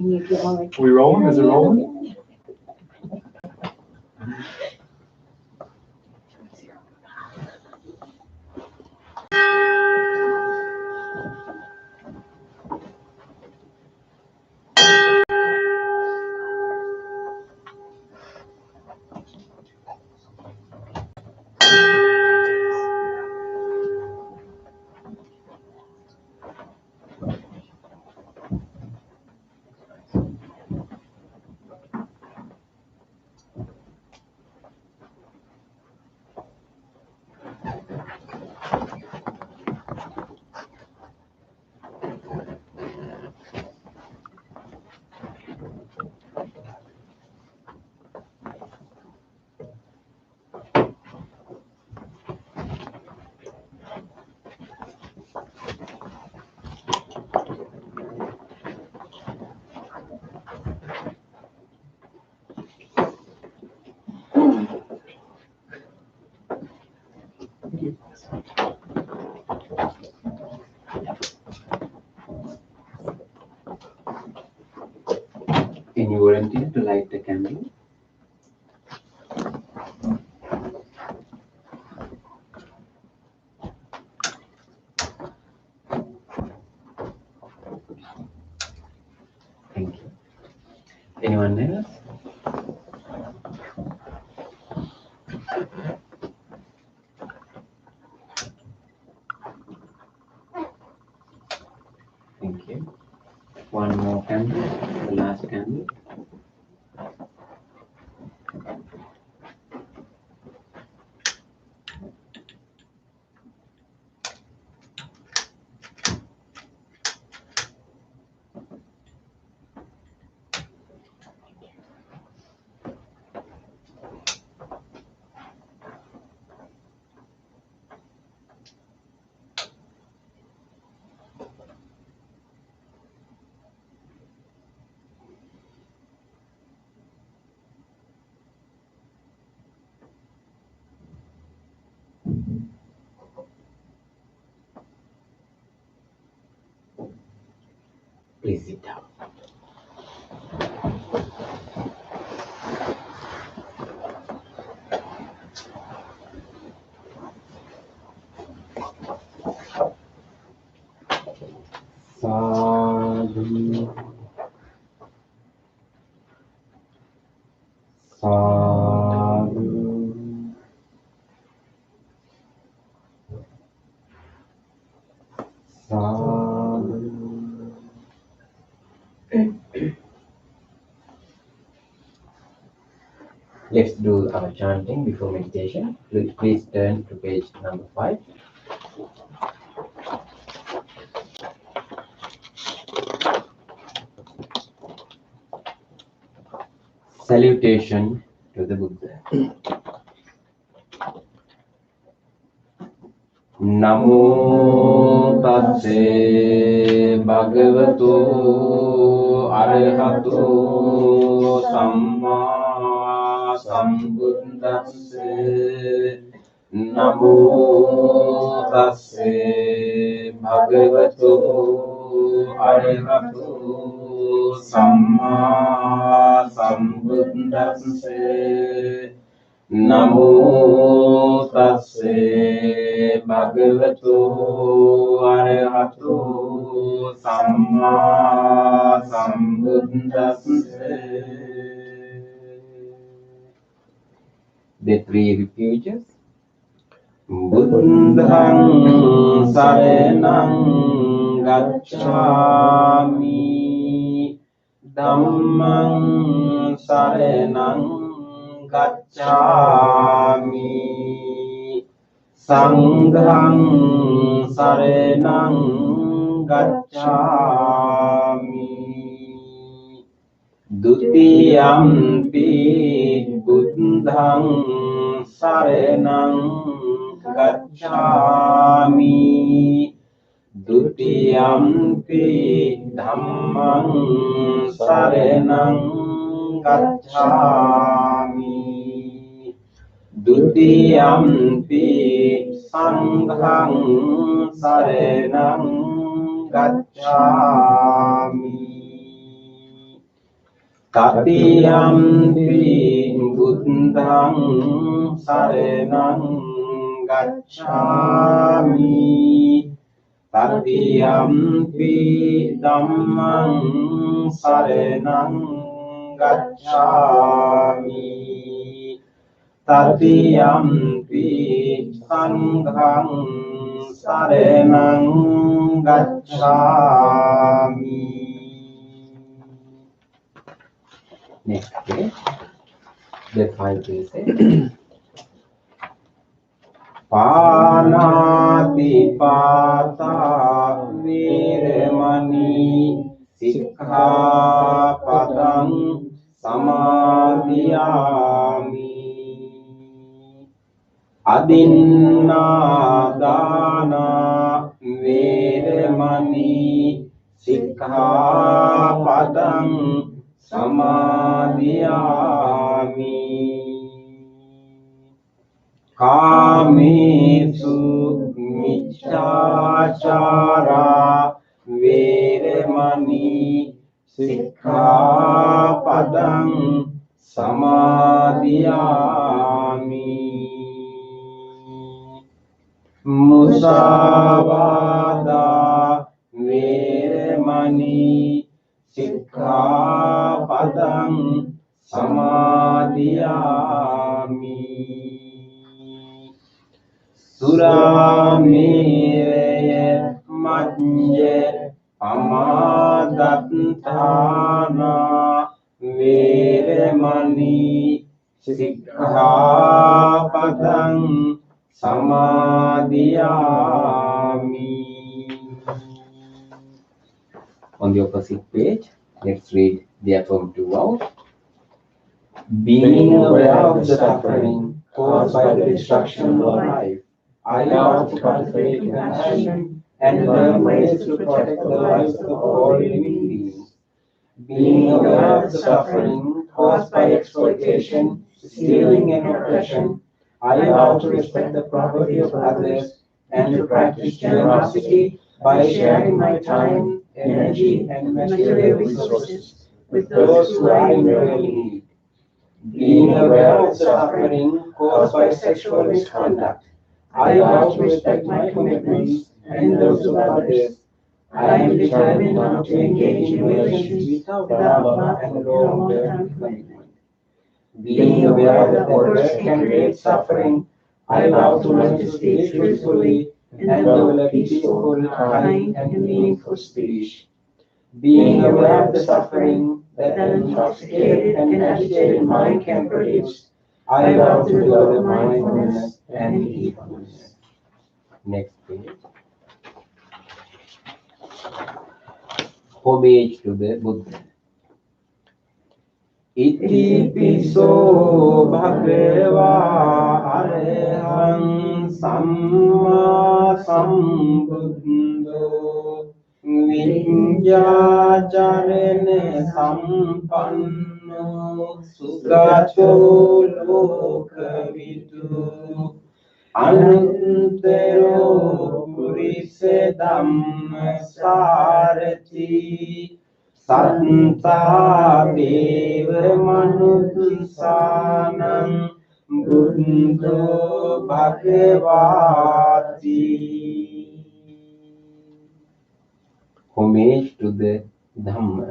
We rolling? Is it rolling? Any volunteer to light the candle? Thank you. Anyone else? Thank you. One more candle, the last candle. Please sit down. Sadhu, sadhu, sadhu. Let's do our chanting before meditation. Please turn to page number 5. Salutation to the Buddha. Namo tase bhagavato arahato samma sambuddhase. Namo tase bhagavato arahato samma sambuddhase. Namo tase bhagavato arahato samma sambuddhase. The three refuges. Buddhang saranang gacchami, Dhammang saranang gacchami, Sanghang saranang gacchami, Dutiyampi Buddhang saranang gacchami, Dutiyampi Dhammang saranang gacchami, Dutiyampi Sanghang saranang gacchami. Tatiyampi buddhang saranang gacchami. Tatiyampi dhammang saranang gacchami. Tatiyampi sanghang saranang gacchami. Next page. The 5 cases. Panatipata viremani sikkhapadang samadhiyami. Adinnādāna viremani sikkhapadang samadhiyami. Kāmesu micchācārā viremani sikkhapadang samadhiyami. Musāvādā viremani sikkhapadang samadhiyami. Surameraya majñya pamadatthāna viremani sikkhapadang samadhiyami. On the opposite page, let's read the affirmative vows. Being aware of the suffering caused by the destruction of life, I vow to cultivate compassion and learn ways to protect the lives of all living beings. Being aware of the suffering caused by exploitation, stealing, and oppression, I vow to respect the property of others and to practice generosity by sharing my time, energy, and material resources with those who are in real need. Being aware of the suffering caused by sexual misconduct, I vow to respect my commitments and those of others. I am determined not to engage in relations without love and long-term commitment. Being aware that words can create suffering, I vow to learn to speak truthfully and develop a peaceful, kind, and meaningful speech. Being aware of the suffering that an intoxicated and agitated mind can produce, I vow to develop mindfulness and heedfulness. Next page. Homage to the Buddha. Iti piso bhagavā arahang samma sambuddho viññācarane sampanno sugato lokavidu anuttaro purise dhamma sārati Sattā deva manusānaṁ buddho bhagavāti. Homage to the Dhamma.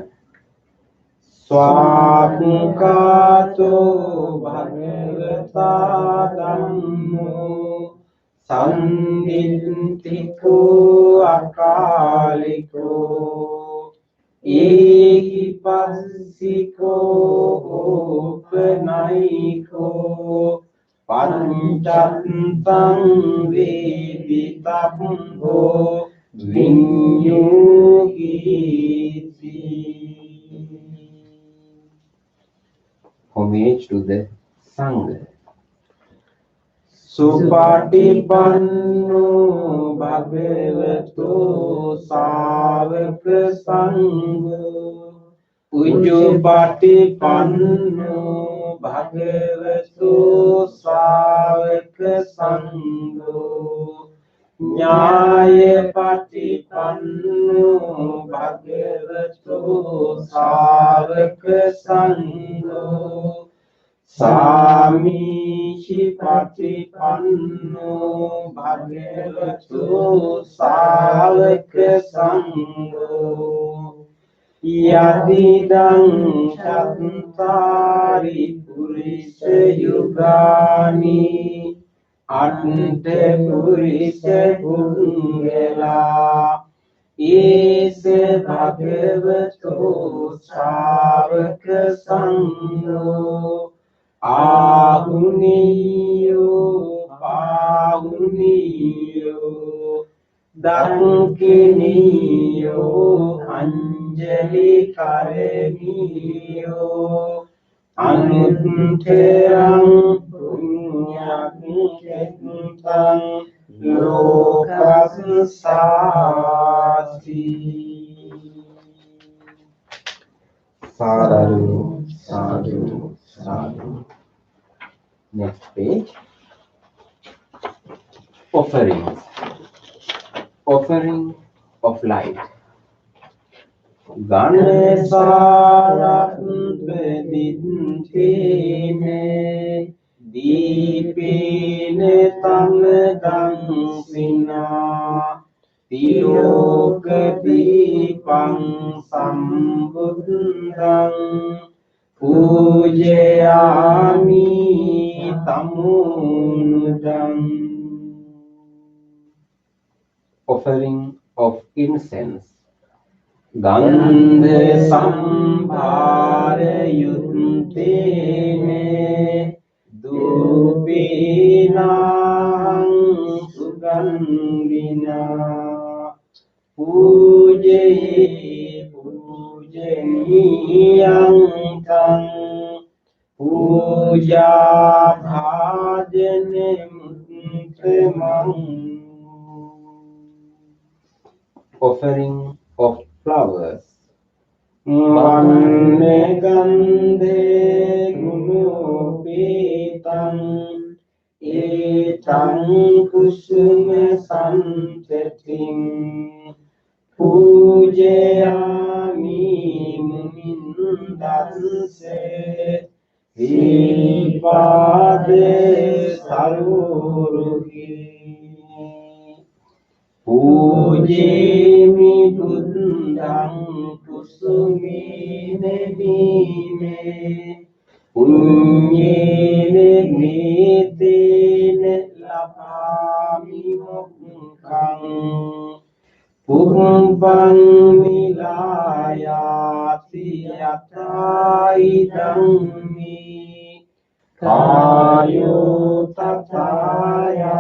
Swākkhāto bhagavata dhammo sanditthiko akāliko Ehipassiko upanayiko panchattam vedittabho vinyuhiti. Homage to the Sangha. Supatipanno bhagavato sāvaka sangho Ujjupatipanno bhagavato sāvaka sangho ඥාය පටිපන්නෝ භගවතු සාවක සංඝෝ සාමීචි පටිපන්නෝ භගවතු සාවක සංඝෝ යදිදං චත්තාරි පුරිස යුගානි අට්ඨ පුරිස පුංගලා ඒස භගවතෝ ශාවක සංඝෝ ආහුනියෝ පාහුනියෝ දක්ඛිනියෝ අංජලි කරණියෝ අනුත්තරං පුඤ්ඤක්ඛෙත්තං ලෝකස්සාති Sadhu, sadhu, sadhu. Next page. Offerings. Offering of light. ගණසාරත්වදිත්තේන දීපේන තමදං සිනා තිලෝක දීපං සම්බුද්ධං පූජයාමි තමුනුදං. Offering of incense. ගන්ධ සම්භාර යුත්තේන දූපේනං සුගන්ධිනා පූජේ පූජනීයං තං පූජා භාජන මුත්තමං. Offering of flowers. මන්නේ ගන්ධේ ගුණෝපේතං ඒතං කුසුම සම්පතින් පූජයාමි මුනින්දස්සේ දීපාදේ සරුරුහි පූජේමි බුද්ධං කුසුමේන දීනේ පුඤ්ඤේන මේතේන ලභාමි මොක්ඛං පුම්බං නිලායාති යතයි ධම්මේ කායෝ තථායාති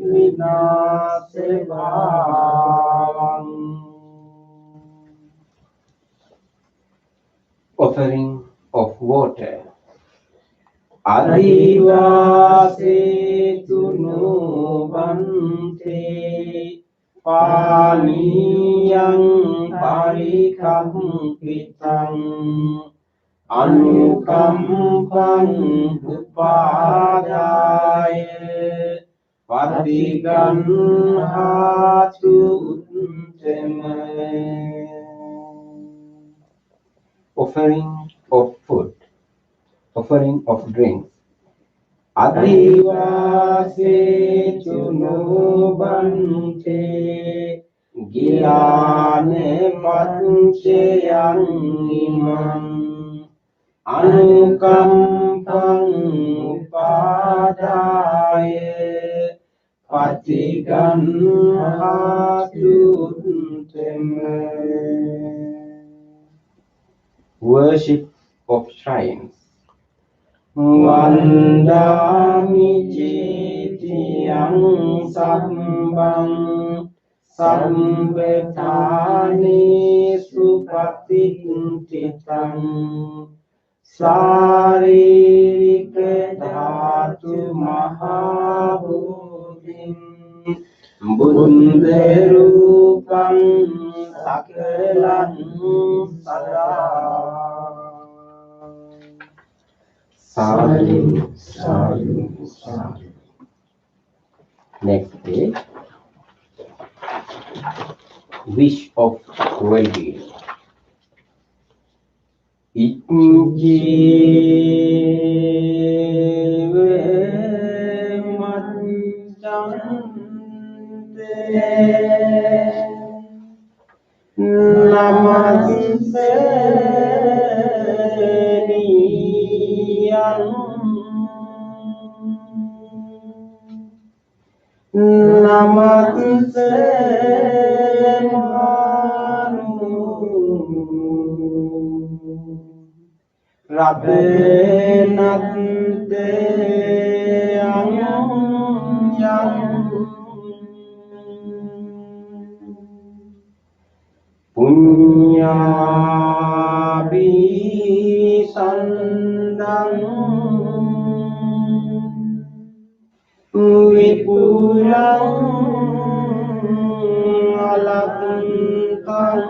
විනාශභාවං. Offering of water. අදිවාසේතු නොබන්තේ පානීයං පරිකම්පිතං අනුකම්පං උපාදාය පටිගන්හාතු උත්තම. Offering of food. Offering of drinks. අදිවාසේතු නොබන්තේ ගිලාන පච්චයං ඉමං අනුකම්පං උපාදාය පටිගන්හාතු උත්තම. Worship of shrines. වන්දාමි චේතියං සම්බං සම්බතානේසු පතිච්චිතං ශාරීරික ධාතු මහා භූතින් බුද්ධ රූපං සකලං සදා. Sadhu, sadhu, sadhu. Next page. wish of well-being. Punyabi sandang wipulang alapantang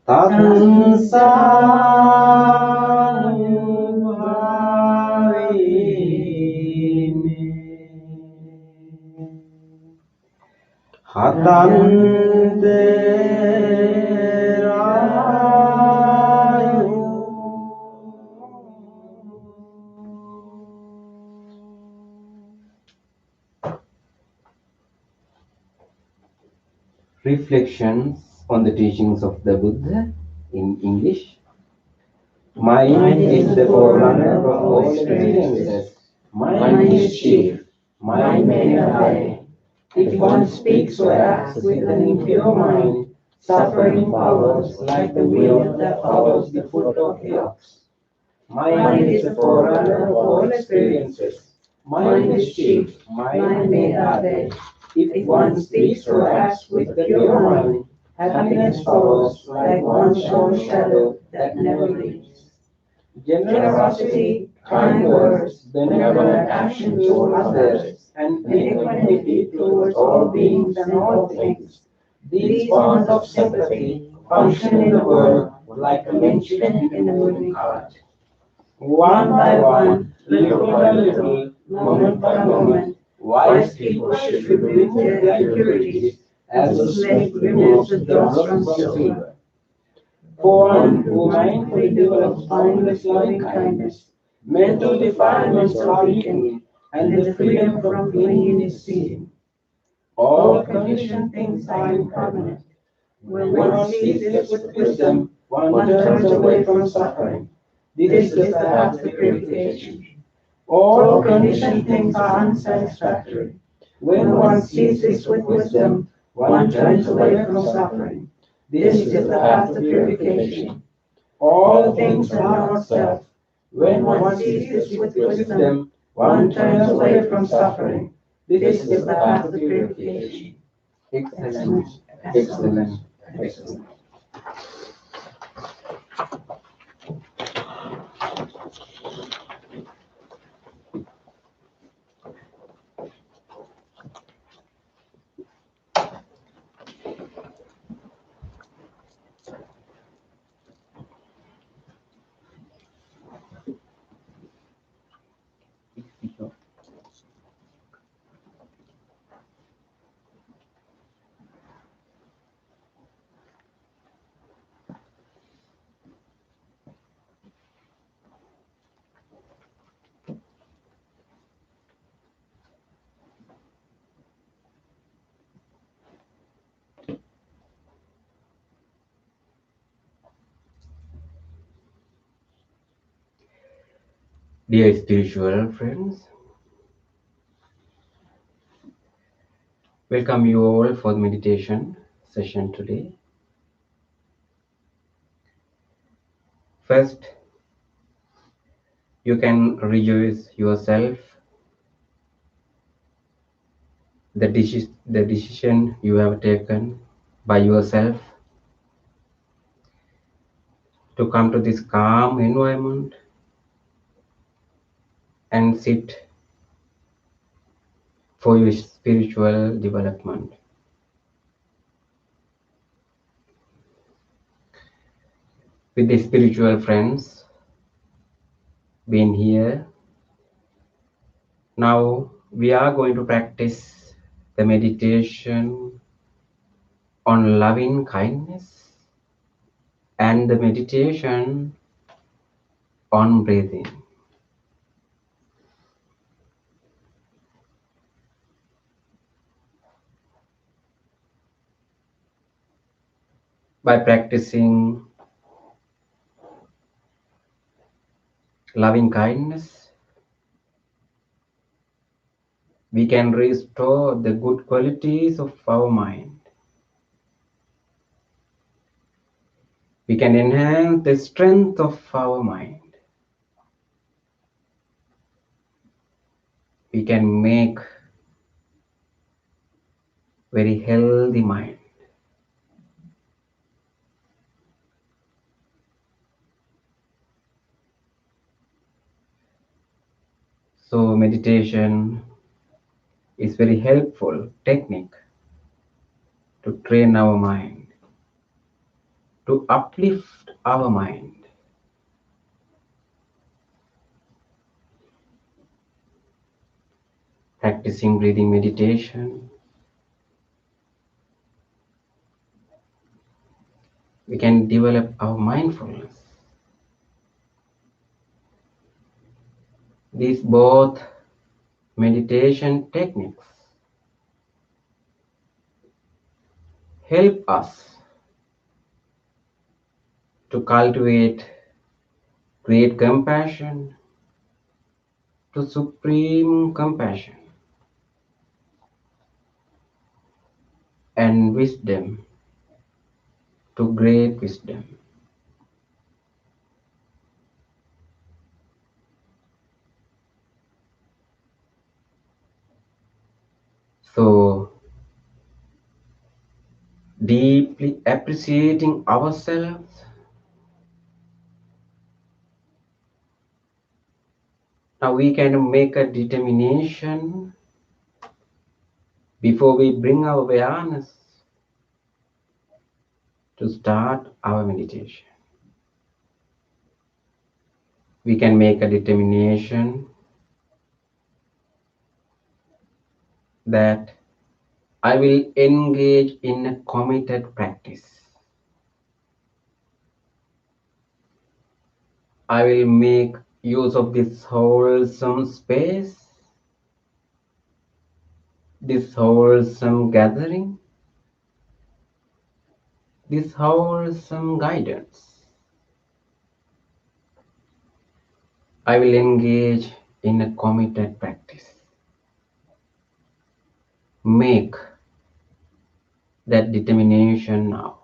tansanubhavine hatante rayu. Reflections on the teachings of the Buddha in English. Mind is the forerunner of all experiences. Mind is chief. Mind may not die. If one speaks or acts with an impure mind, suffering follows like the wheel that follows the foot of the ox. Mind is the forerunner of all experiences. Mind is chief. Mind may not die. If one speaks or acts with a pure mind, happiness follows like one's own shadow that never leaves. Generosity, kind words, benevolent action toward others, and equanimity towards all beings and all things. These bonds of sympathy function in the world like a linchpin in a moving cart. One by one, little by little, moment by moment, wise people should remove their impurities as a slave removes the dross from silver. For one who mindfully develops boundless loving kindness, mental defilements are weakened, and the freedom from clinging is seen. All conditioned things are impermanent. When one sees this with wisdom, one turns away from suffering. This is the path to purification. All conditioned things are unsatisfactory. When one sees this with wisdom, one turns away from suffering. This is the path to purification. All things are not self. When one sees this with wisdom, one turns away from suffering. This is the path to purification. Excellent, excellent, excellent. Dear spiritual friends, welcome you all for the meditation session today. First, you can rejoice yourself, the decision you have taken by yourself to come to this calm environment and sit for your spiritual development. With the spiritual friends being here, now we are going to practice the meditation on loving kindness and the meditation on breathing. By practicing loving kindness, we can restore the good qualities of our mind. We can enhance the strength of our mind. We can make very healthy mind. So meditation is very helpful technique to train our mind, to uplift our mind. Practicing breathing meditation, we can develop our mindfulness. These both meditation techniques help us to cultivate great compassion to supreme compassion and wisdom to great wisdom. So, deeply appreciating ourselves, now we can make a determination before we bring our awareness to start our meditation. We can make a determination that I will engage in a committed practice. I will make use of this wholesome space, this wholesome gathering, this wholesome guidance. I will engage in a committed practice. Make that determination now.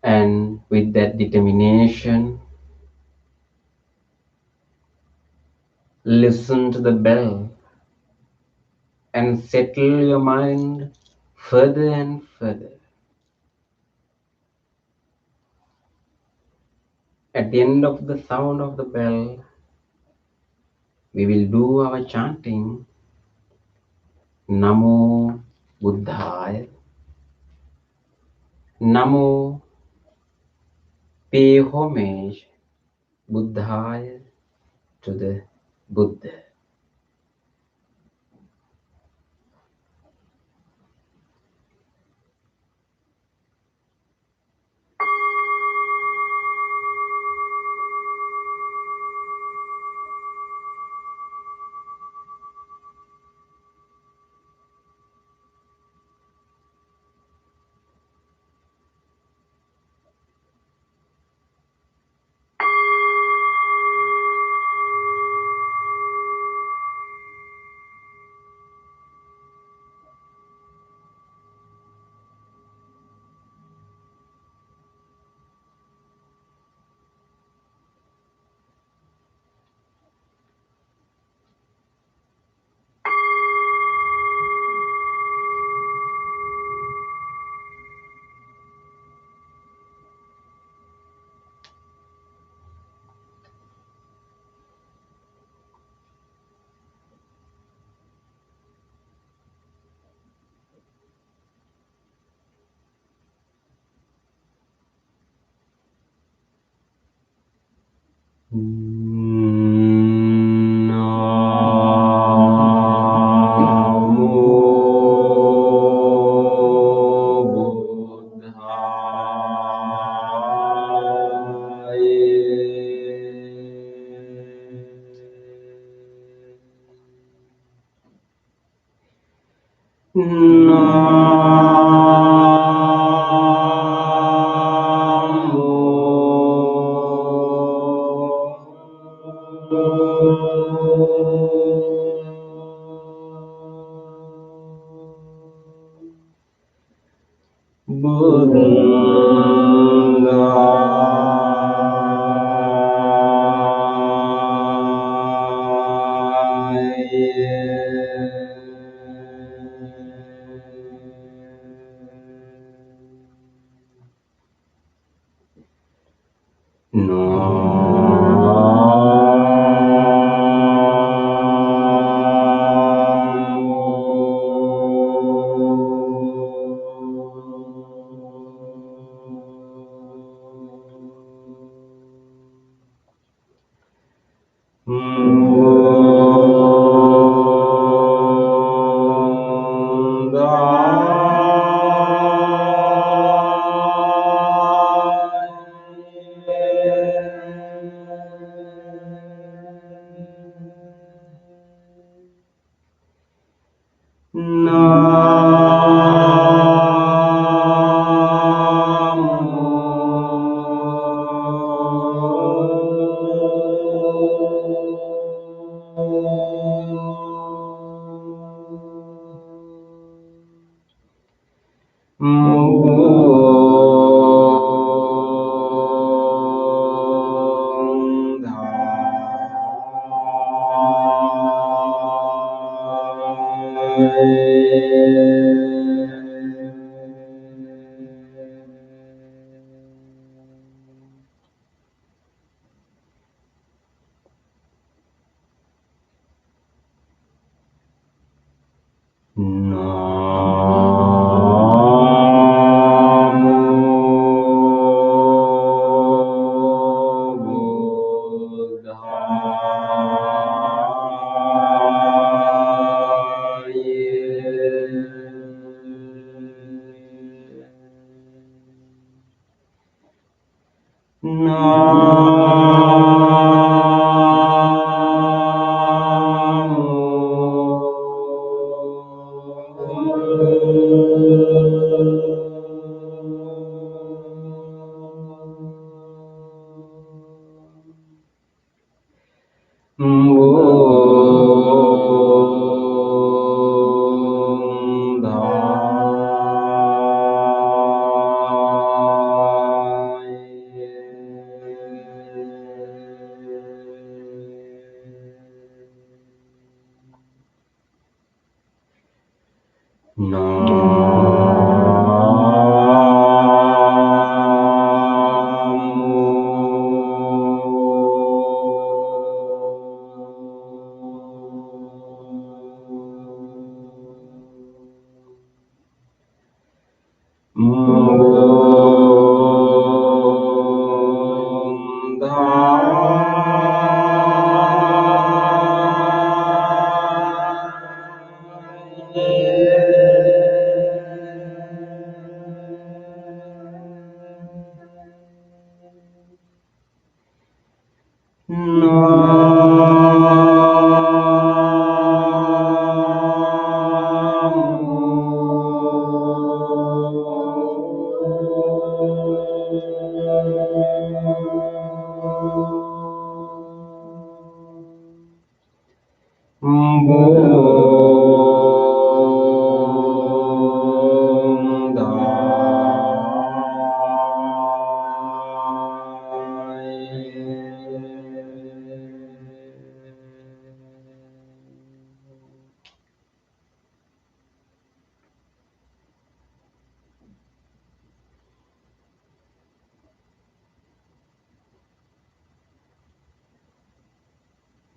And with that determination, listen to the bell and settle your mind further and further. At the end of the sound of the bell, we will do our chanting Namo Buddhaya. Namo, pay homage Buddhaya to the Buddha.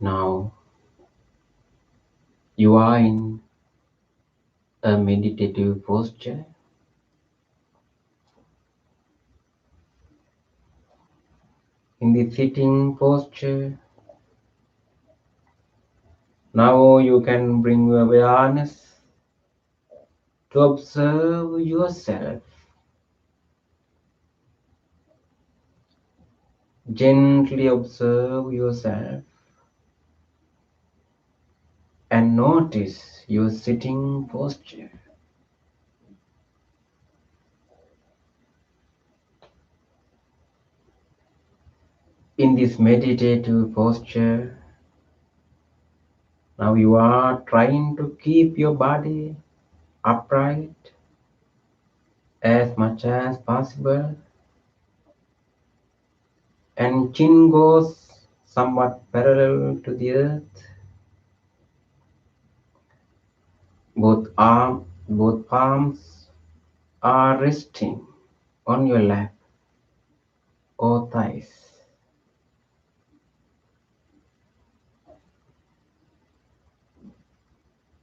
Now you are in a meditative posture. in the sitting posture. Now you can bring your awareness to observe yourself. Gently observe yourself and notice your sitting posture. In this meditative posture, now you are trying to keep your body upright as much as possible, and chin goes somewhat parallel to the earth. Both palms are resting on your lap or thighs.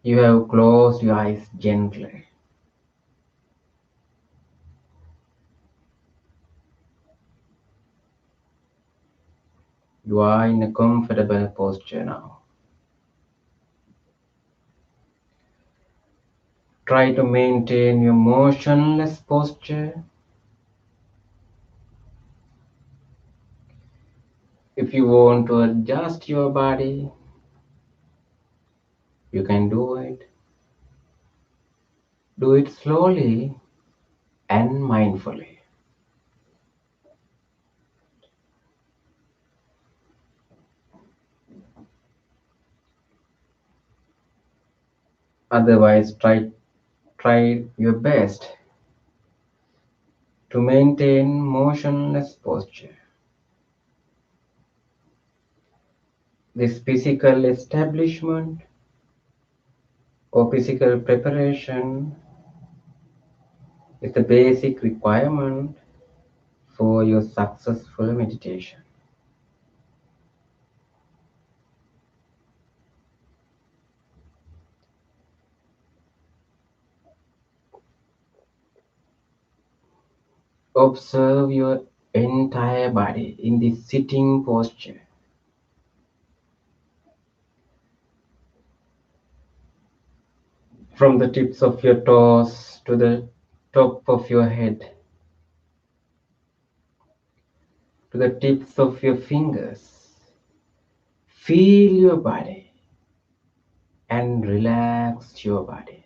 You have closed your eyes gently. You are in a comfortable posture now. Try to maintain your motionless posture. If you want to adjust your body, you can do it. Do it slowly and mindfully. Otherwise, try your best to maintain motionless posture. This physical establishment or physical preparation is the basic requirement for your successful meditation. Observe your entire body in this sitting posture. From the tips of your toes to the top of your head, to the tips of your fingers. Feel your body and relax your body.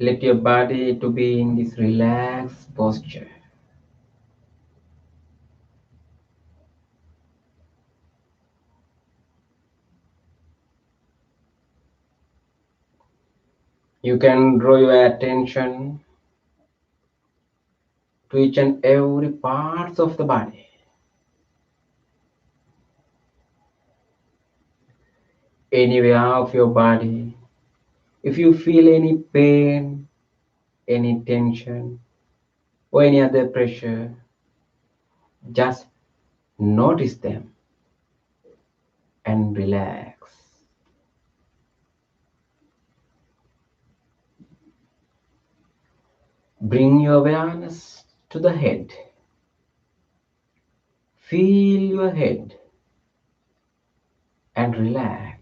Let your body to be in this relaxed posture. You can draw your attention to each and every parts of the body. Anywhere of your body. If you feel any pain, any tension, or any other pressure, just notice them and relax. Bring your awareness to the head. Feel your head and relax.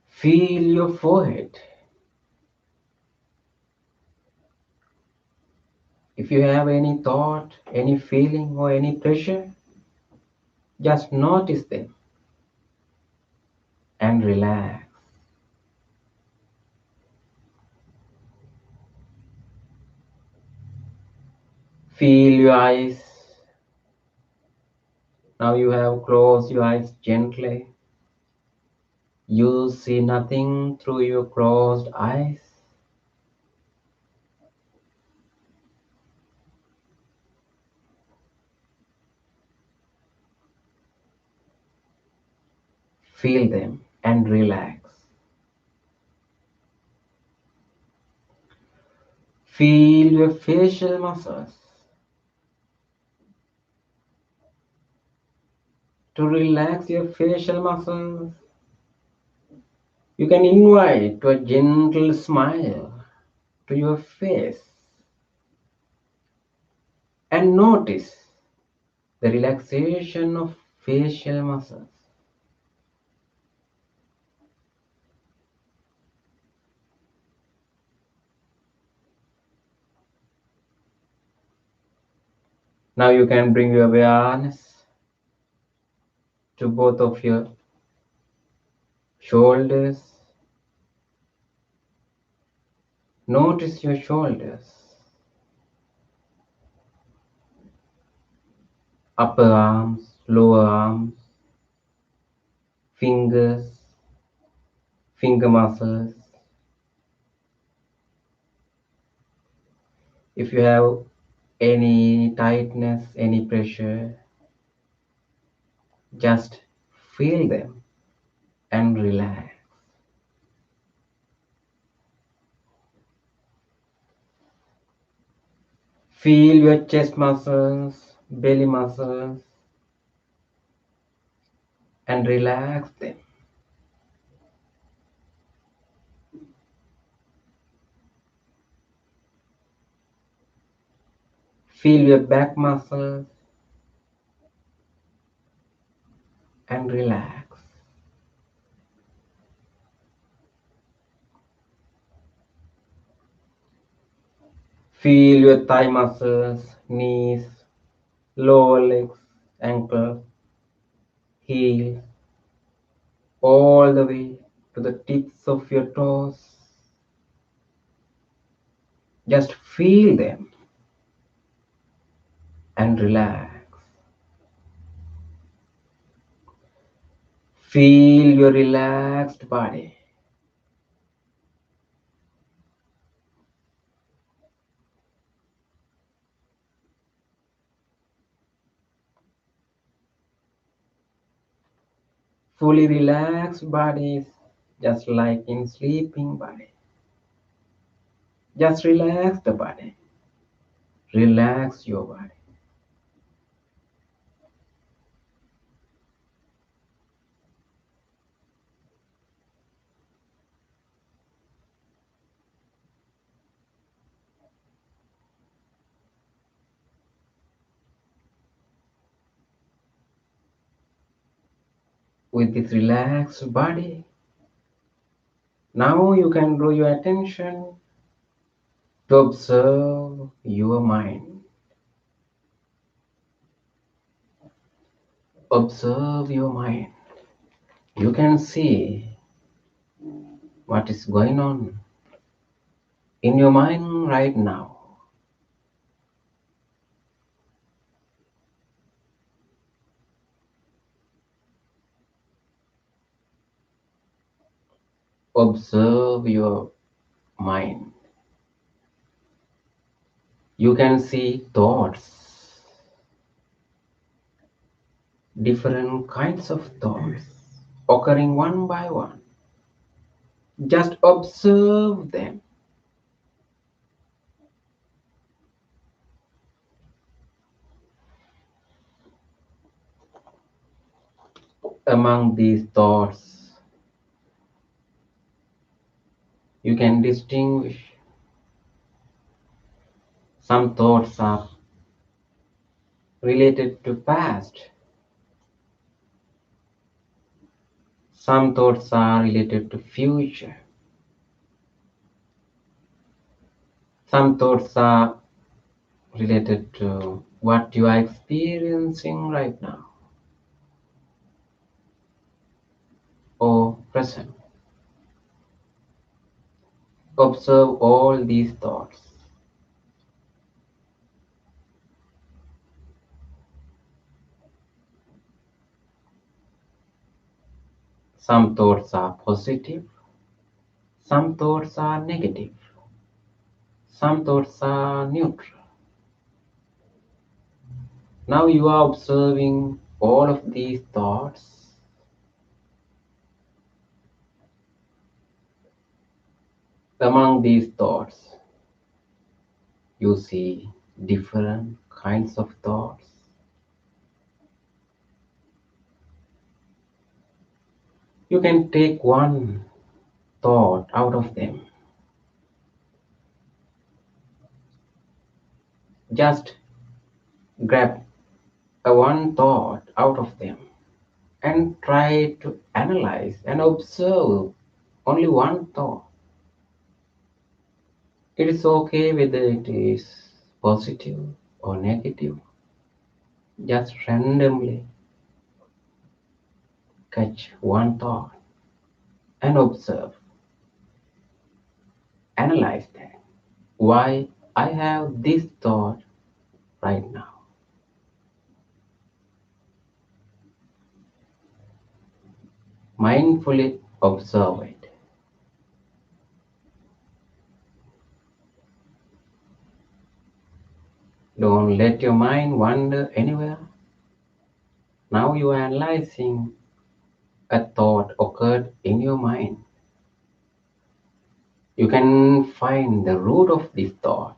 Feel your forehead. If you have any thought, any feeling, or any pressure, just notice them and relax. Feel your eyes. Now you have closed your eyes gently. You see nothing through your closed eyes. Feel them and relax. Feel your facial muscles. To relax your facial muscles, You can invite to a gentle smile to your face and notice the relaxation of facial muscles. Now you can bring your awareness to both of your shoulders. Notice your shoulders, upper arms, lower arms, fingers, finger muscles. If you have any tightness, any pressure, just feel them and relax. Feel your chest muscles, belly muscles, and relax them. Feel your back muscles and relax. Feel your thigh muscles, knees, lower legs, ankles, heels, all the way to the tips of your toes. Just feel them and relax. Feel your relaxed body. Fully relaxed bodies, just like in sleeping body. Just relax the body. Relax your body. With this relaxed body, now you can draw your attention to observe your mind. Observe your mind. You can see what is going on in your mind right now. Observe your mind. You can see thoughts, different kinds of thoughts occurring one by one. Just observe them. Among these thoughts, you can distinguish some thoughts are related to past, some thoughts are related to future, some thoughts are related to what you are experiencing right now or present. Observe all these thoughts. Some thoughts are positive, some thoughts are negative, some thoughts are neutral. Now you are observing all of these thoughts. Among these thoughts, you see different kinds of thoughts. You can take one thought out of them. Just grab one thought out of them and try to analyze and observe only one thought. It is okay whether it is positive or negative. Just randomly catch one thought and observe. Analyze that. Why I have this thought right now. Mindfully observe it. Don't let your mind wander anywhere. Now you are analyzing a thought occurred in your mind. You can find the root of this thought.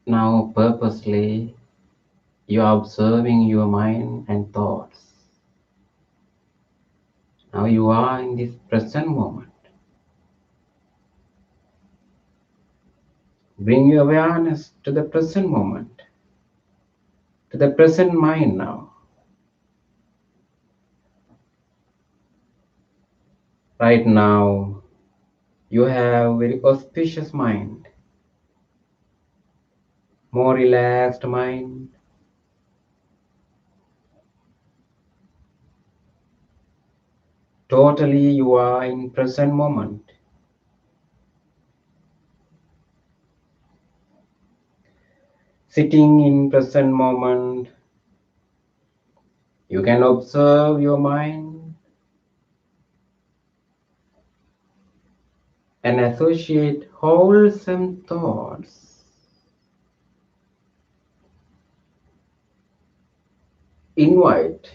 Now, purposely, you are observing your mind and thoughts. Now you are in this present moment. Bring your awareness to the present moment, to the present mind now. Right now, you have very auspicious mind, more relaxed mind. Totally, you are in present moment. Sitting in present moment, you can observe your mind and associate wholesome thoughts. Invite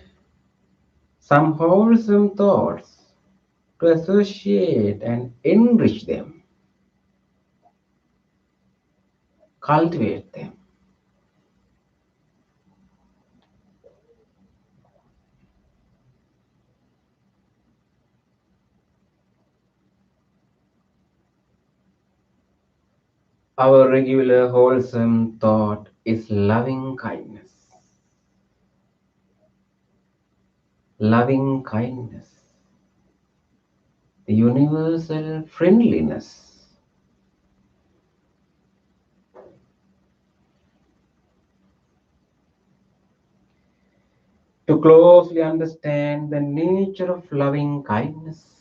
some wholesome thoughts to associate and enrich them, cultivate them. Our regular wholesome thought is loving kindness. Loving kindness, the universal friendliness. To closely understand the nature of loving kindness,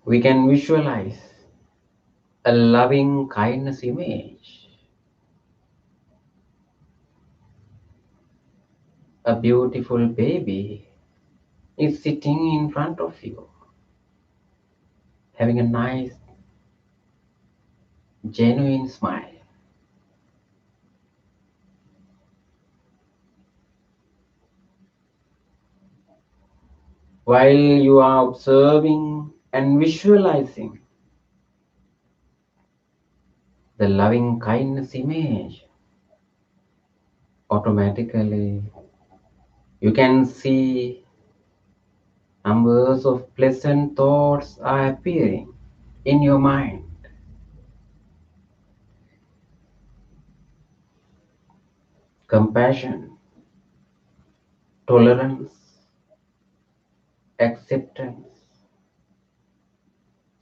we can visualize a loving kindness image. A beautiful baby is sitting in front of you, having a nice, genuine smile. While you are observing and visualizing the loving kindness image, automatically you can see numbers of pleasant thoughts are appearing in your mind. Compassion, tolerance, acceptance,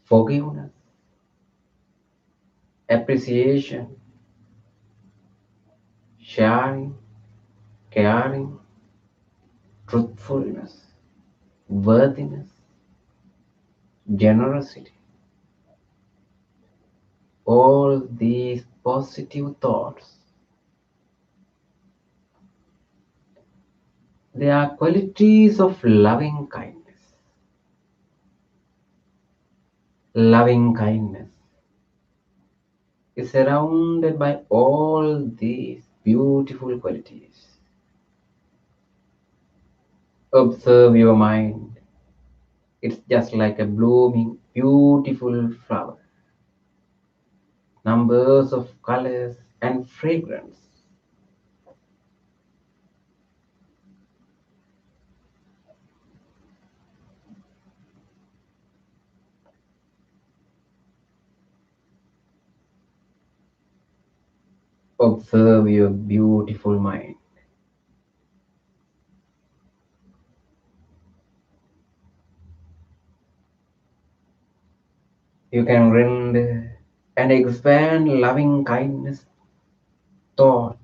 forgiveness, appreciation, sharing, caring, truthfulness, worthiness, generosity. All these positive thoughts, they are qualities of loving kindness. Loving kindness is surrounded by all these beautiful qualities. Observe your mind. It's just like a blooming, beautiful flower. Numbers of colors and fragrance. Observe your beautiful mind. You can rend and expand loving kindness thought.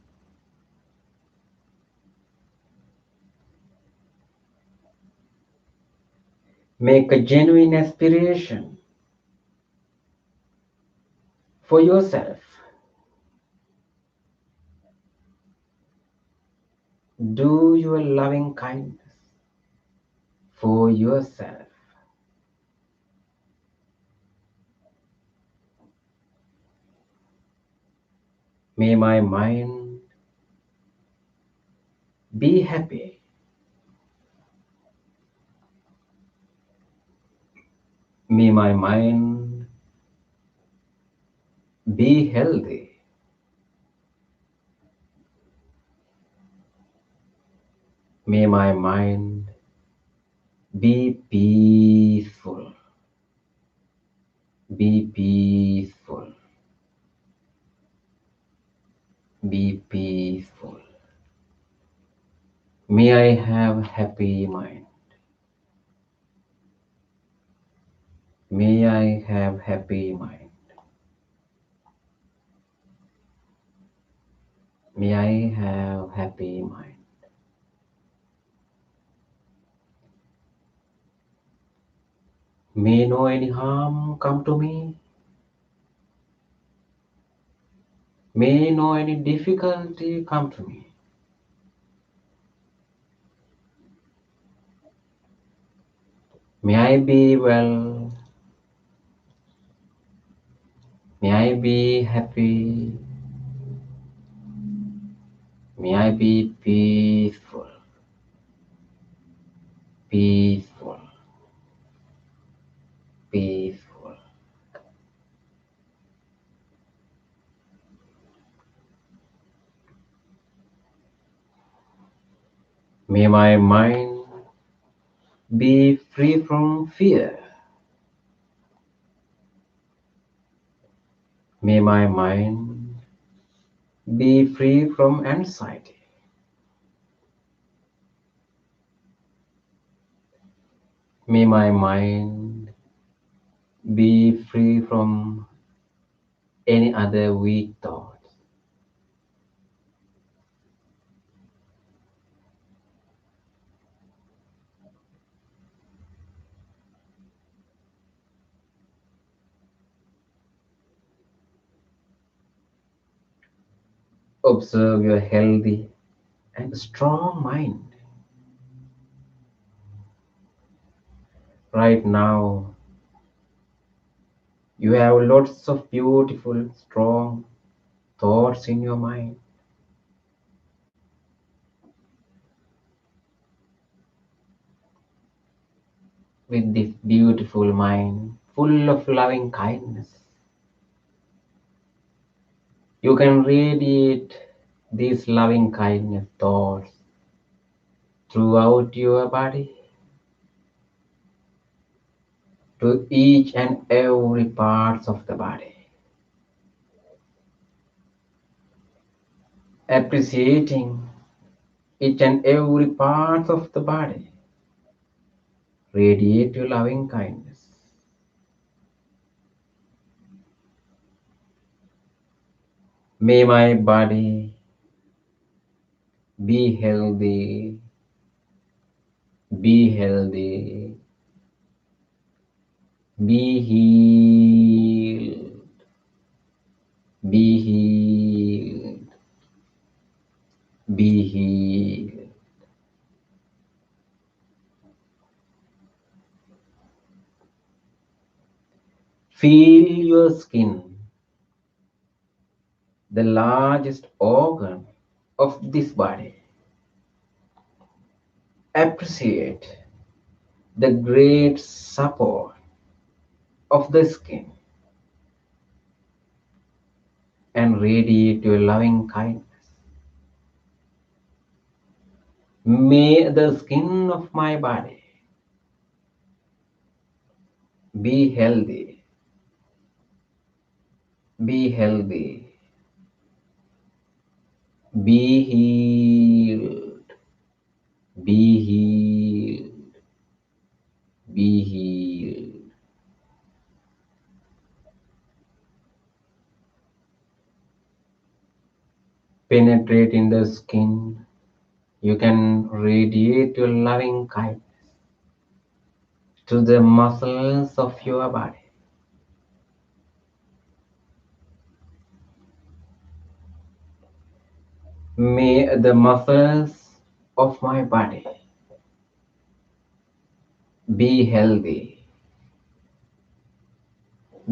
Make a genuine aspiration for yourself. Do your loving kindness for yourself. May my mind be happy. May my mind be healthy. May my mind be peaceful. Be peaceful. Be peaceful. May I have happy mind. May I have happy mind. May I have happy mind. May no any harm come to me. May no any difficulty come to me. May I be well. May I be happy. May I be peaceful. Peaceful. Peaceful. May my mind be free from fear. May my mind be free from anxiety. May my mind be free from any other weak thoughts. Observe your healthy and strong mind. Right now, you have lots of beautiful, strong thoughts in your mind. With this beautiful mind, full of loving kindness, you can radiate these loving kindness thoughts throughout your body to each and every parts of the body, appreciating each and every part of the body. Radiate your loving kindness. May my body be healthy, be healthy, be healed, be healed, be healed. Feel your skin, the largest organ of this body. Appreciate the great support of the skin and radiate your loving kindness. May the skin of my body be healthy, be healthy, Be healed. Be healed. Be healed. Penetrate in the skin. You can radiate your loving kindness to the muscles of your body. May the muscles of my body be healthy.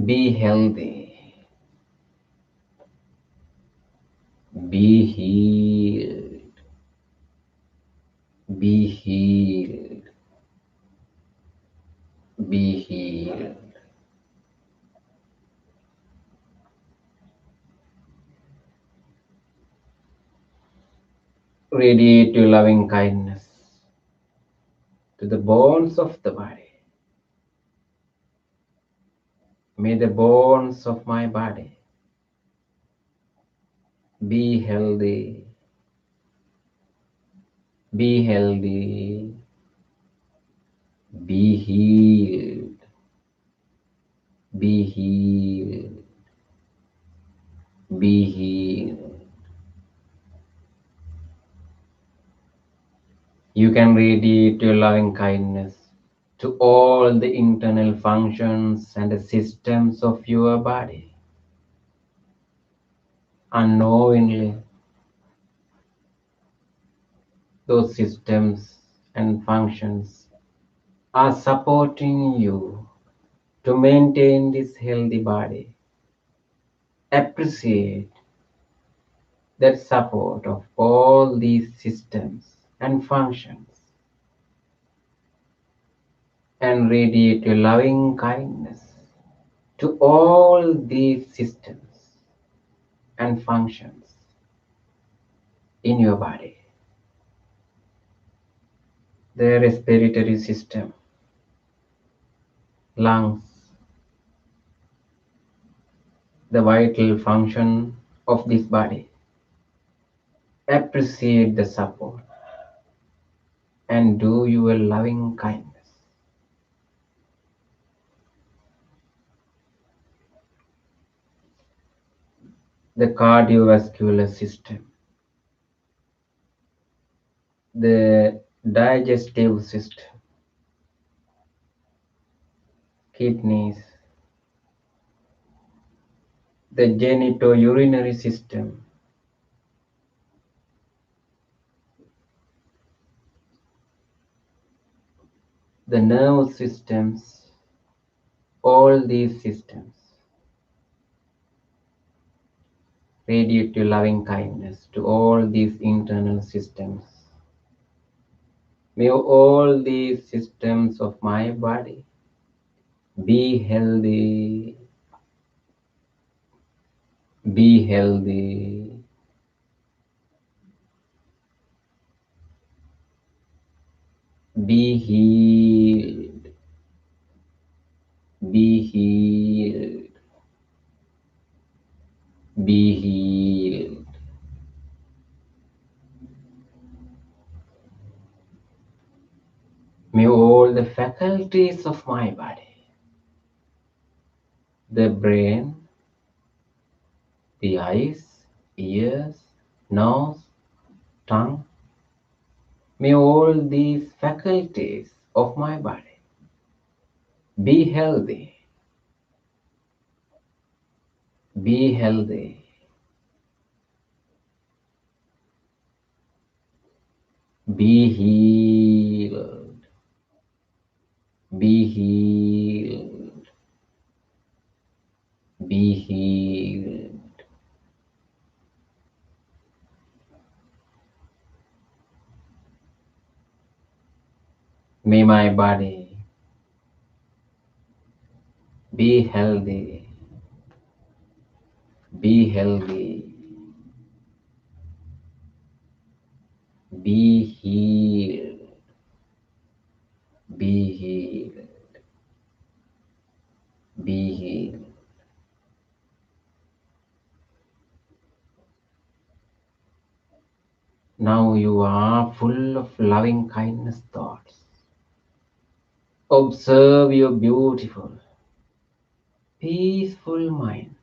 Be healthy. Be healed. Be healed. Be healed. Radiate your loving kindness to the bones of the body. May the bones of my body be healthy. Be healthy. Be healed. Be healed. Be healed. You can radiate your loving kindness to all the internal functions and the systems of your body. Unknowingly, those systems and functions are supporting you to maintain this healthy body. Appreciate that support of all these systems and functions and radiate your loving kindness to all these systems and functions in your body. The respiratory system, lungs, the vital function of this body. Appreciate the support and do your loving kindness. The cardiovascular system, the digestive system, kidneys, the genitourinary system, the nerve systems, all these systems radiate your loving kindness to all these internal systems. May all these systems of my body be healthy, be healthy, be healed, be healed, be healed. May all the faculties of my body, the brain, the eyes, ears, nose, tongue, may all these faculties of my body be healthy, be healthy, be healed, be healed, be healed. May my body be healthy, be healthy, be healed, be healed, be healed. Now you are full of loving kindness thoughts. Observe your beautiful, peaceful mind.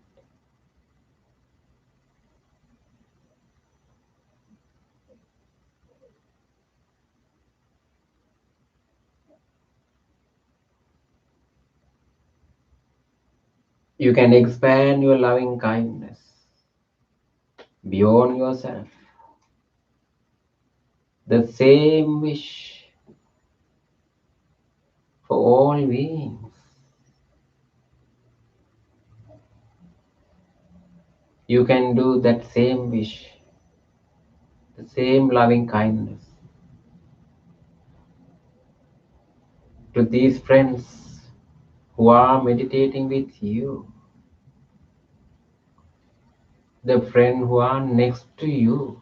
You can expand your loving kindness beyond yourself. The same wish for all beings. You can do that same wish, the same loving kindness to these friends who are meditating with you, the friend who are next to you.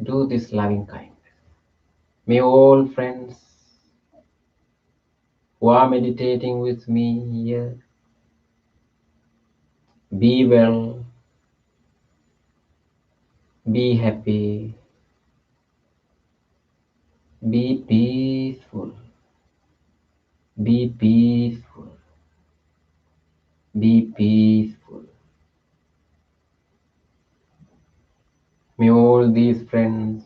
Do this loving kindness. May all friends who are meditating with me here be well, be happy, be peaceful, be peaceful, be peaceful. May all these friends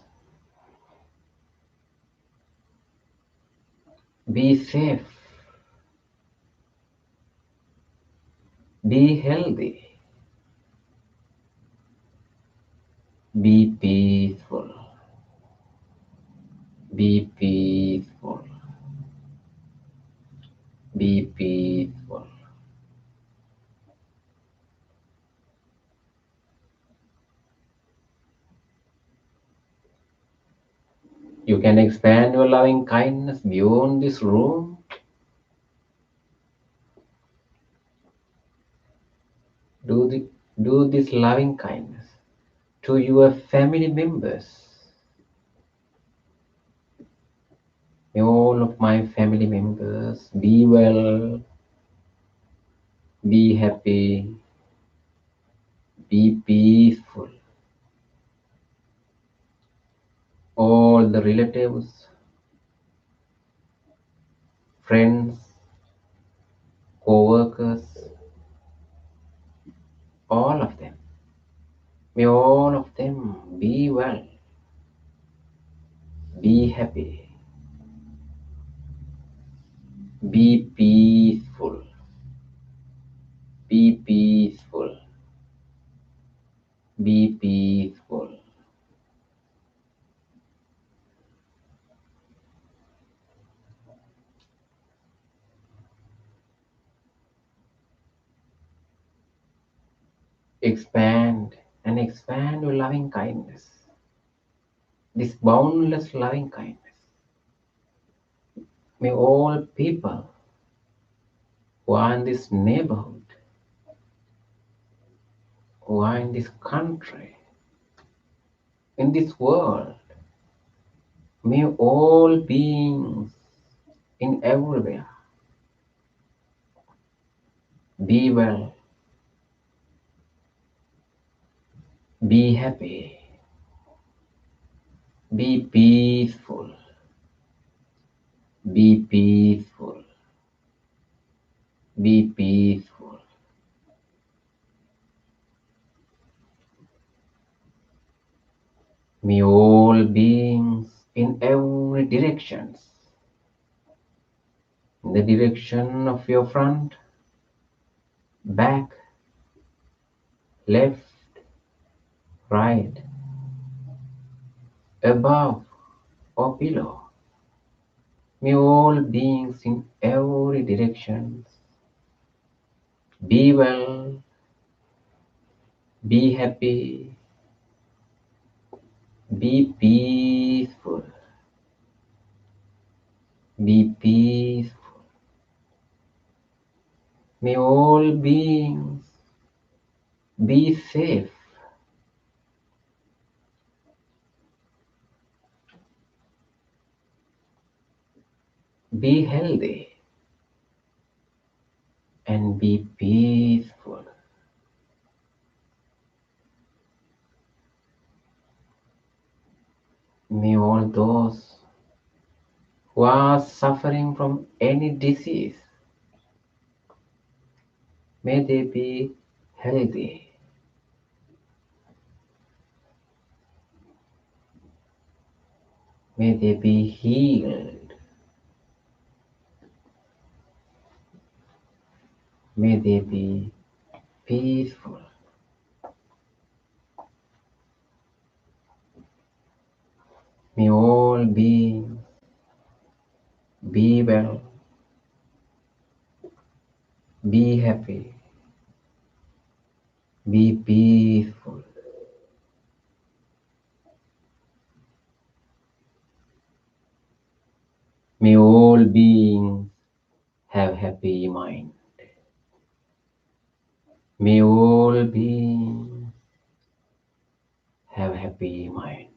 be safe, be healthy, be peaceful, be peaceful, be peaceful. You can expand your loving kindness beyond this room. Do this loving kindness to your family members. May all of my family members be well, be happy, be peaceful. All the relatives, friends, co-workers, all of them. May all of them be well, be happy, be peaceful, be peaceful, be peaceful. Expand and expand your loving kindness, this boundless loving kindness. May all people who are in this neighborhood, who are in this country, in this world, may all beings in everywhere be well, be happy, be peaceful, be peaceful, be peaceful. May all beings in every directions, in the direction of your front, back, left, right, above or below. May all beings in every direction be well, be happy, be peaceful, be peaceful. May all beings be safe, be healthy, and be peaceful. May all those who are suffering from any disease, may they be healthy. May they be healed. May they be peaceful. May all beings be well, be happy, be peaceful. May all beings have happy mind. May all beings have happy mind.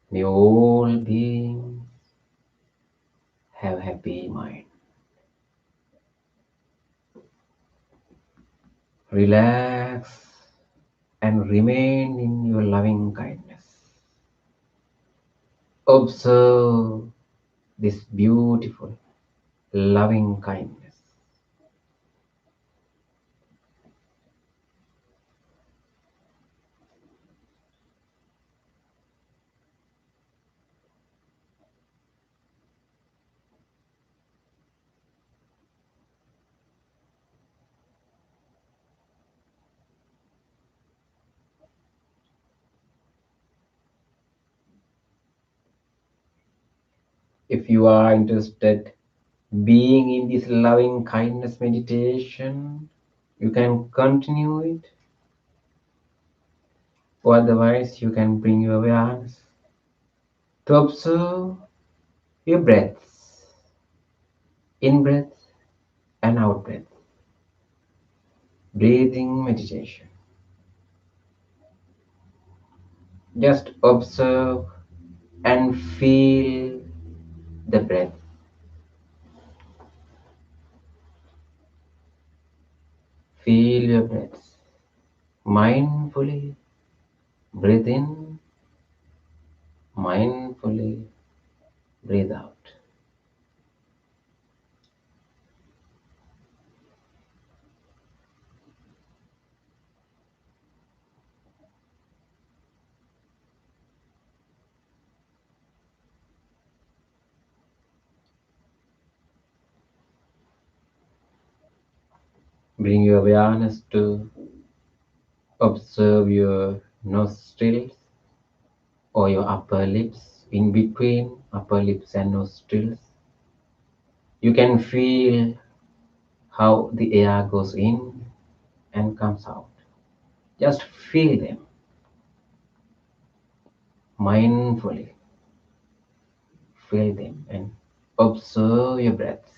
May all beings have happy mind. Relax and remain in your loving kindness. Observe this beautiful loving kindness. If you are interested being in this loving kindness meditation, you can continue it, or otherwise you can bring your awareness to observe your breaths, in breath and out breath, breathing meditation. Just observe and feel the breath. Feel your breaths. Mindfully breathe in, mindfully breathe out. Bring your awareness to observe your nostrils or your upper lips, in between upper lips and nostrils. You can feel how the air goes in and comes out. Just feel them mindfully. Feel them and observe your breaths.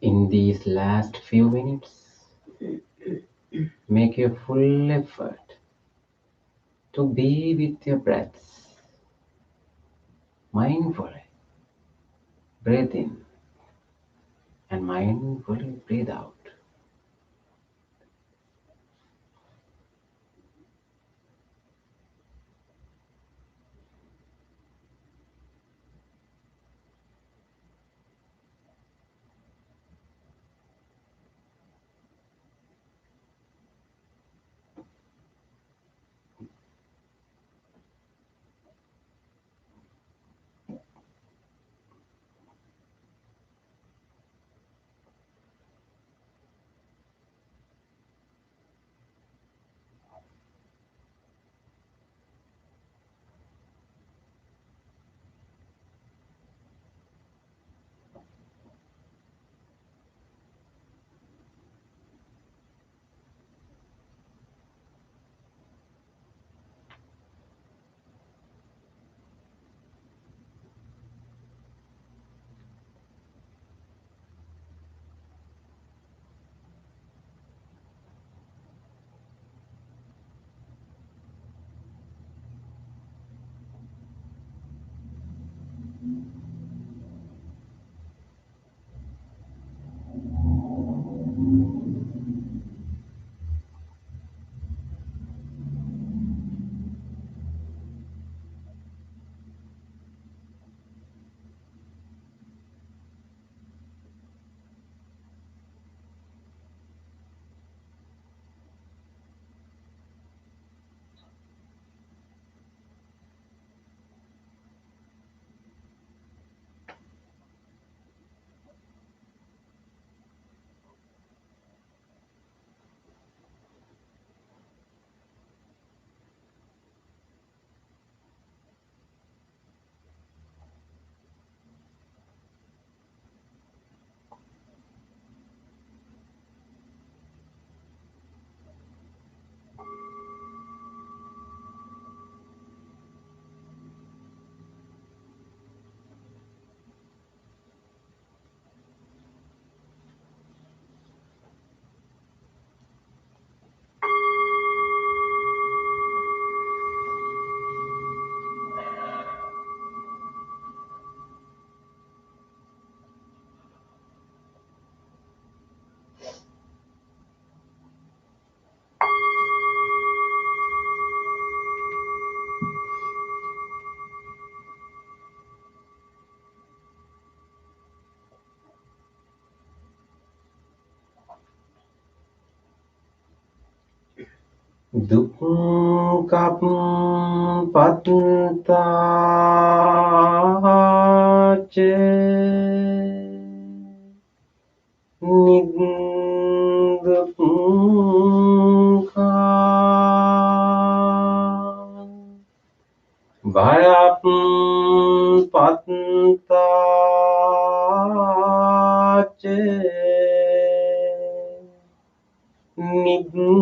In these last few minutes, make your full effort to be with your breaths. Mindfully breathe in and mindfully breathe out. Dukkam patentace niddukkam bhayam patentace Nibbaya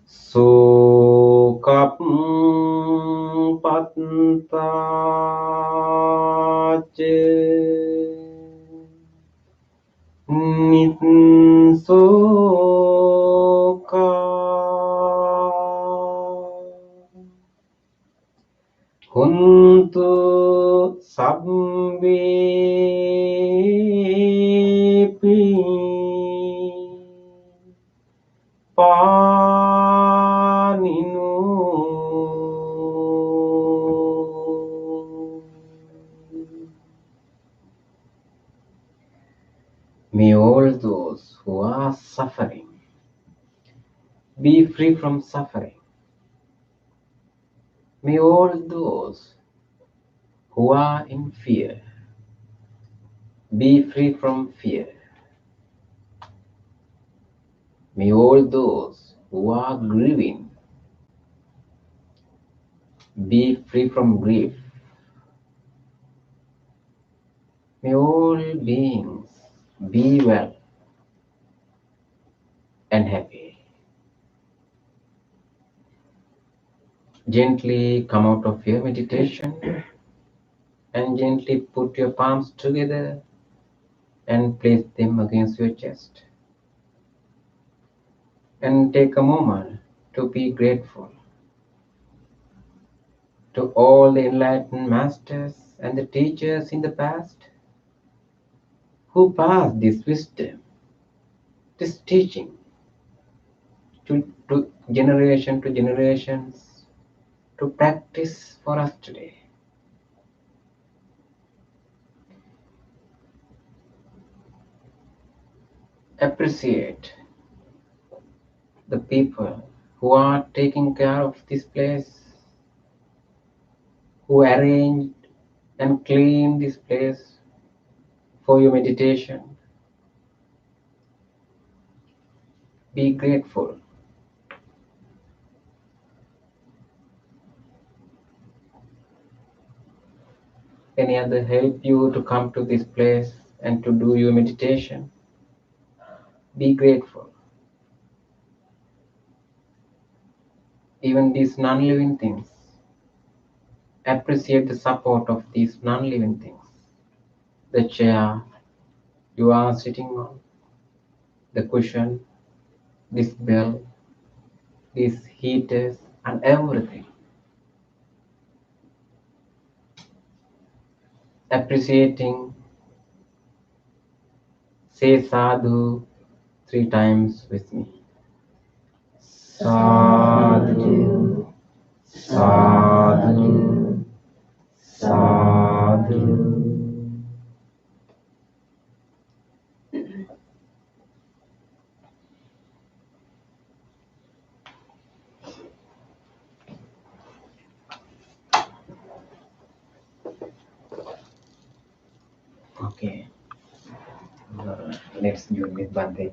Sokap Pattace Nitsoka Huntu Sabbepi Paninu May all those who are suffering be free from suffering. May all those who are in fear be free from fear. May all those who are grieving be free from grief. May all beings be well and happy. Gently come out of your meditation And gently put your palms together and place them against your chest. And take a moment to be grateful to all the enlightened masters and the teachers in the past who passed this wisdom, this teaching to generations to practice for us today. Appreciate the people who are taking care of this place, who arranged and cleaned this place for your meditation. Be grateful. Any other help you to come to this place and to do your meditation? Be grateful. Even these non-living things, appreciate the support of these non-living things. The chair you are sitting on, the cushion, this bell, these heaters, and everything. Appreciating, say sadhu 3 times with me. Sadhu, sadhu, sadhu. Okay. Let's join with Bhante.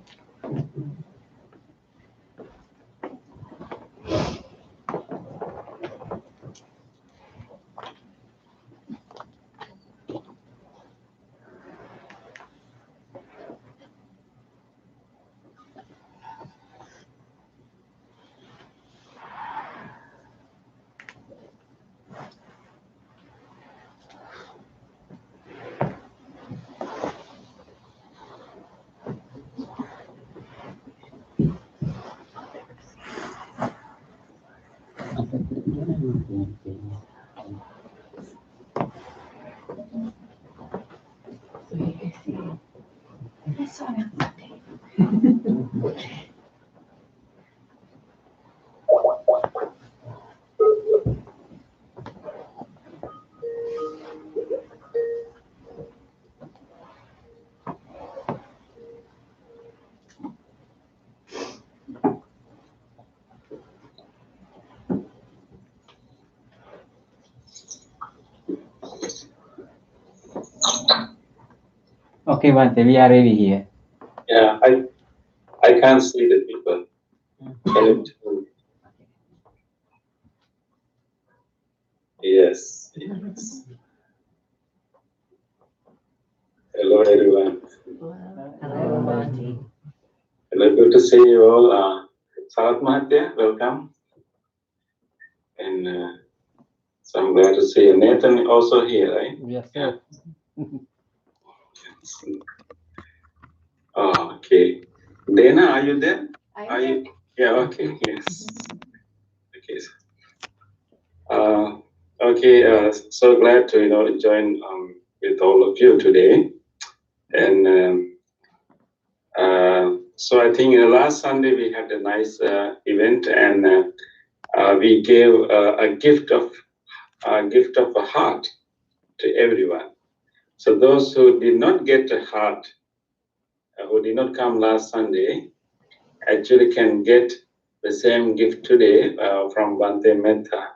Okay, Bhante, we are ready here. Yeah, I can't see the people. Can you tell me? Yes, yes. Hello, everyone. Hello, Bhante. Hello, good to see you all. Salat Mahathir, welcome. And so I'm glad to see you. Nathan also here, right? Yes, sir. Oh, okay. Dana, are you there? Are you? Yeah, okay, yes. Okay. So glad to join with all of you today. And so I think last Sunday we had a nice event, and we gave a gift of a heart to everyone. So those who did not get a heart, who did not come last Sunday, actually can get the same gift today from Bhante Metta.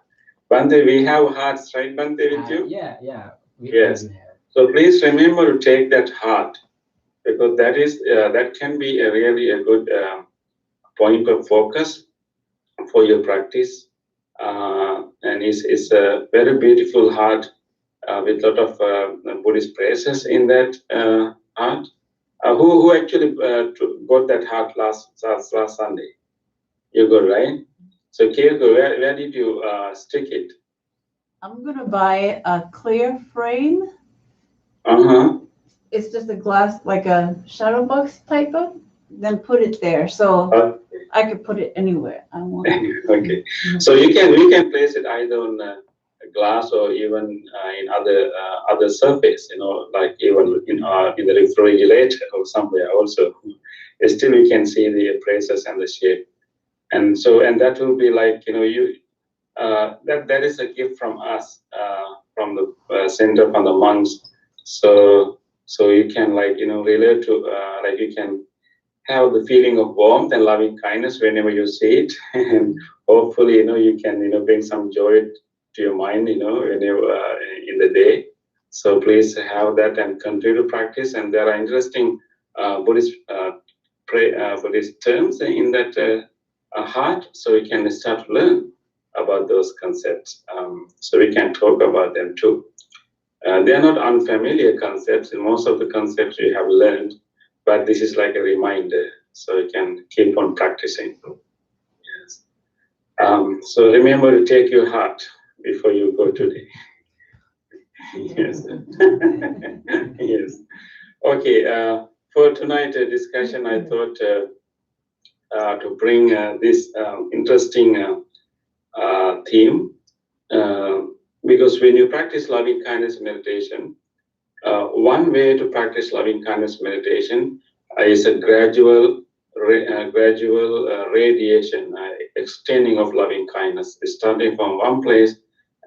Bhante, we have hearts, right, Bhante, with you? Yeah. Yes. So please remember to take that heart, because that can be really a good point of focus for your practice. And it's a very beautiful heart with a lot of Buddhist praises in that heart. Who actually got that heart last Sunday? You got, right? So Keiko, where did you stick it? I'm gonna buy a clear frame. Uh-huh. It's just a glass, like a shadow box type of, then put it there. So I could put it anywhere I want. Okay. So you can place it either on glass or even in other surface, like even in the refrigerator or somewhere also. Still you can see the traces and the shape. And that will be like, that is a gift from us, from the center, from the monks. So you can relate to, like you can have the feeling of warmth and loving kindness whenever you see it, and hopefully you can bring some joy to your mind when you in the day. So please have that and continue to practice. And there are interesting Buddhist Buddhist terms in that heart, so we can start to learn about those concepts. So we can talk about them too. They are not unfamiliar concepts, and most of the concepts we have learned, but this is like a reminder, so you can keep on practicing. Yes. So remember to take your heart before you go today. Yes. Yes. Okay. For tonight's discussion, I thought to bring this interesting theme, because when you practice loving kindness meditation, one way to practice loving kindness meditation is a gradual radiation, extending of loving kindness, starting from one place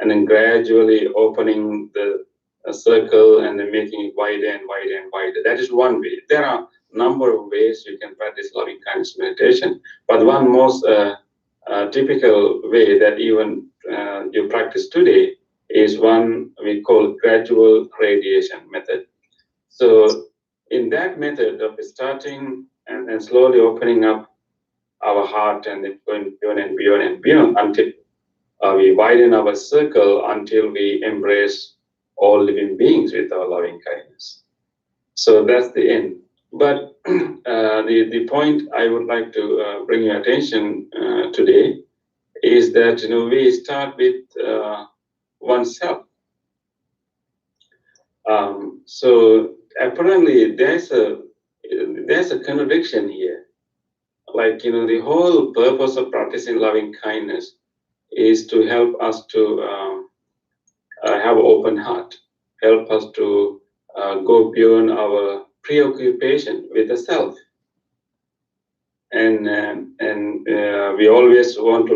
and then gradually opening the circle and then making it wider and wider and wider. That is one way. There are a number of ways you can practice loving kindness meditation, but one most typical way that even you practice today is one we call gradual radiation method. So in that method of starting and slowly opening up our heart and then going beyond and beyond and beyond until we widen our circle, until we embrace all living beings with our loving kindness. So that's the end. But the point I would like to bring your attention today is that we start with oneself. So apparently there's a contradiction here. Like the whole purpose of practicing loving kindness is to help us to have an open heart, help us to go beyond our preoccupation with the self, and we always want to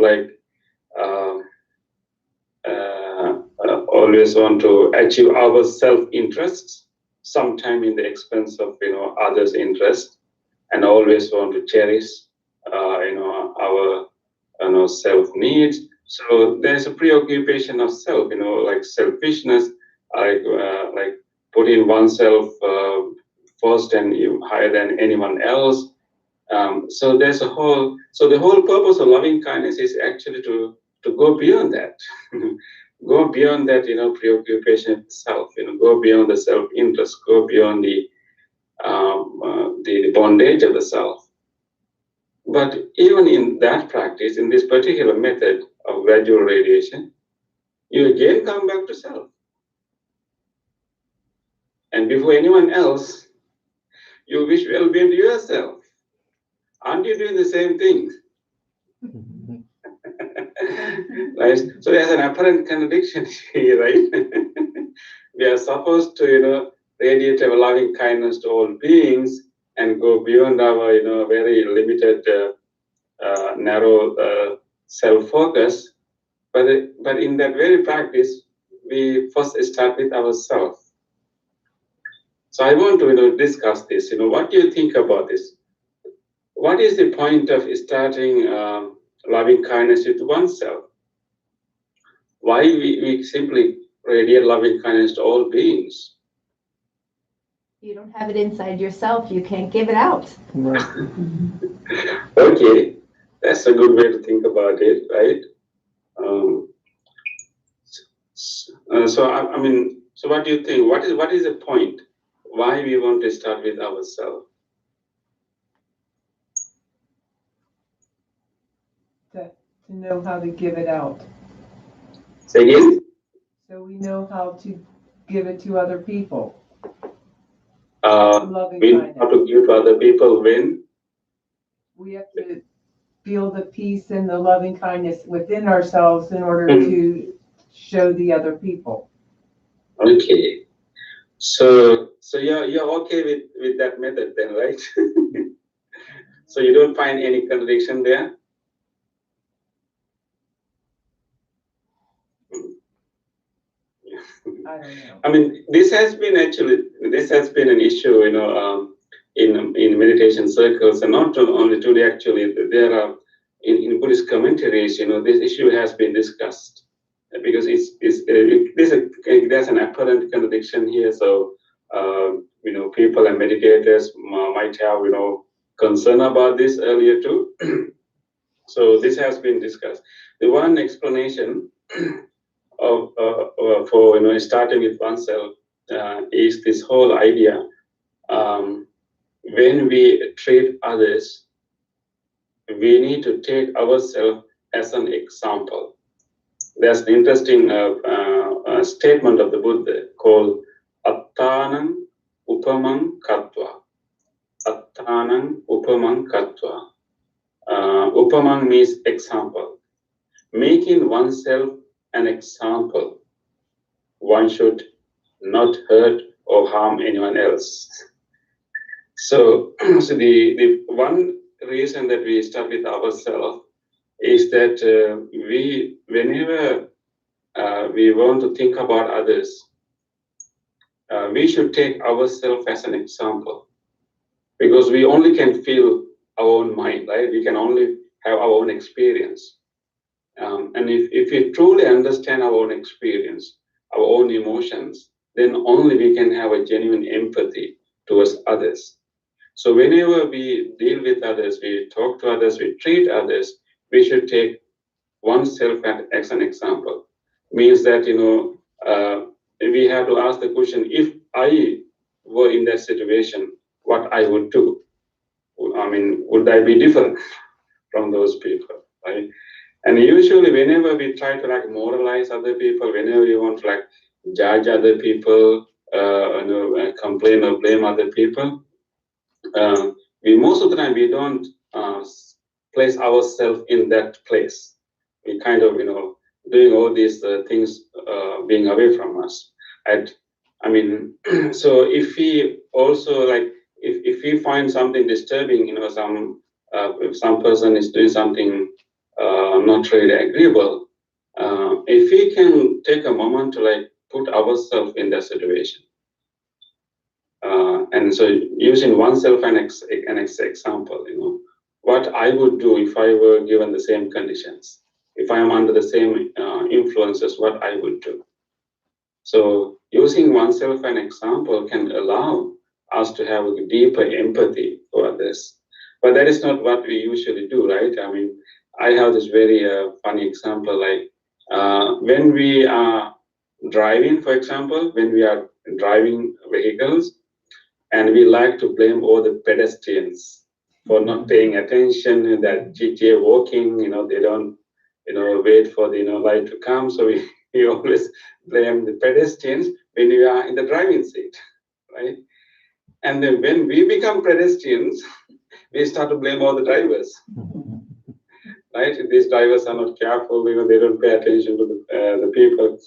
always want to achieve our self-interests, sometime in the expense of others' interests, and always want to cherish our self-needs. So there's a preoccupation of self, like selfishness, like putting oneself first and higher than anyone else. So the whole purpose of loving kindness is actually to go beyond that. Go beyond that, preoccupation of self, go beyond the self-interest, go beyond the bondage of the self. But even in that practice, in this particular method of gradual radiation, you again come back to self. And before anyone else, you wish well-being to yourself. Aren't you doing the same thing? Right? So there's an apparent contradiction here, right? We are supposed to, radiate our loving kindness to all beings and go beyond our, very limited, narrow self-focus. But in that very practice, we first start with ourselves. So I want to, discuss this. What do you think about this? What is the point of starting loving kindness with oneself? Why we simply radiate loving kindness to all beings? You don't have it inside yourself, you can't give it out. Right. Okay, that's a good way to think about it, right? So what do you think? What is the point? Why we want to start with ourselves? To know how to give it out. Say again? So we know how to give it to other people. Loving We know kindness. how to give to other people when We have to feel the peace and the loving kindness within ourselves in order to show the other people. Okay. So you're okay with that method then, right? So you don't find any contradiction there? I don't know. I mean, this has been an issue, in meditation circles, and not only today. Actually, there are in Buddhist commentaries, this issue has been discussed because there's an apparent contradiction here. So, people and meditators might have concern about this earlier too. So this has been discussed. The one explanation for starting with oneself is this whole idea. When we treat others, we need to take ourselves as an example. There's an interesting statement of the Buddha called Attanam Upamam Katva. Attanam Upamam Katva. Upamam means example. Making oneself an example. One should not hurt or harm anyone else. So, the one reason that we start with ourselves is that whenever we want to think about others, we should take ourselves as an example, because we only can feel our own mind, right? We can only have our own experience. And if we truly understand our own experience, our own emotions, then only we can have a genuine empathy towards others. So whenever we deal with others, we talk to others, we treat others, we should take oneself as an example. Means that, we have to ask the question, if I were in that situation, what I would do? I mean, would I be different from those people, right? And usually whenever we try to moralize other people, whenever we want to judge other people, complain or blame other people, most of the time we don't place ourselves in that place. We kind of, doing all these things being away from us. So if we also if we find something disturbing, if some person is doing something not really agreeable, if we can take a moment to put ourselves in that situation. And so using oneself an example, what I would do if I were given the same conditions, if I am under the same influences, what I would do. So using oneself an example can allow us to have a deeper empathy for others. But that is not what we usually do, right? I mean, I have this very funny example, when we are driving, for example, when we are driving vehicles, and we like to blame all the pedestrians for not paying attention, that GTA walking, they don't, wait for the light to come. So we always blame the pedestrians when we are in the driving seat, right? And then when we become pedestrians, we start to blame all the drivers, right? If these drivers are not careful, they don't pay attention to the people.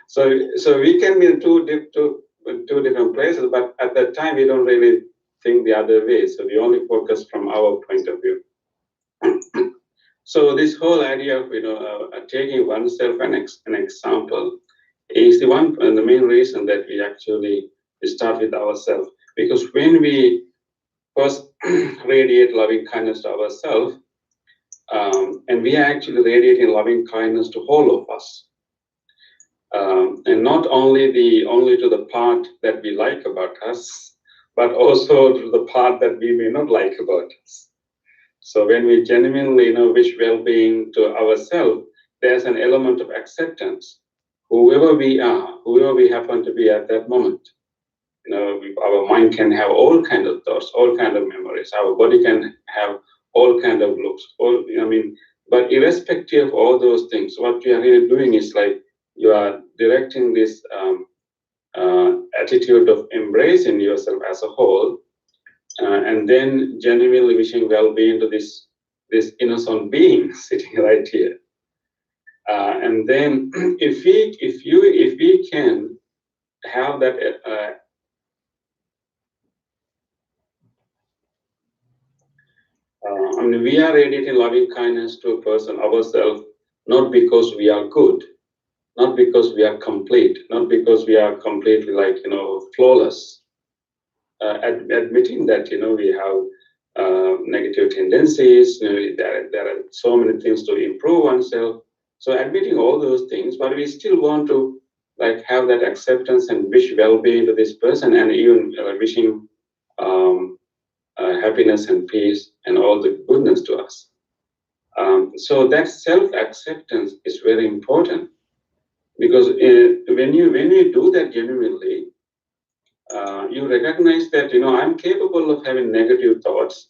So we can be in two different places, but at that time we don't really think the other way. So we only focus from our point of view. So this whole idea of taking oneself an example is the main reason that we actually start with ourselves. Because when we first radiate loving kindness to ourselves, and we are actually radiating loving kindness to all of us. And not only to the part that we like about us, but also to the part that we may not like about us. So when we genuinely wish well-being to ourselves, there's an element of acceptance. Whoever we are, whoever we happen to be at that moment, our mind can have all kind of thoughts, all kind of memories. Our body can have all kind of looks. But irrespective of all those things, what we are really doing is you are directing this attitude of embracing yourself as a whole, and then genuinely wishing well-being to this innocent being sitting right here. And then if we can have that I mean, we are radiating loving kindness to a person, ourselves, not because we are good, not because we are complete, not because we are completely like, flawless. Admitting that, we have negative tendencies, there are so many things to improve oneself. So admitting all those things, but we still want to like have that acceptance and wish well-being to this person, and even wishing happiness and peace and all the goodness to us. So that self-acceptance is very important, because when you do that genuinely, you recognize that I'm capable of having negative thoughts.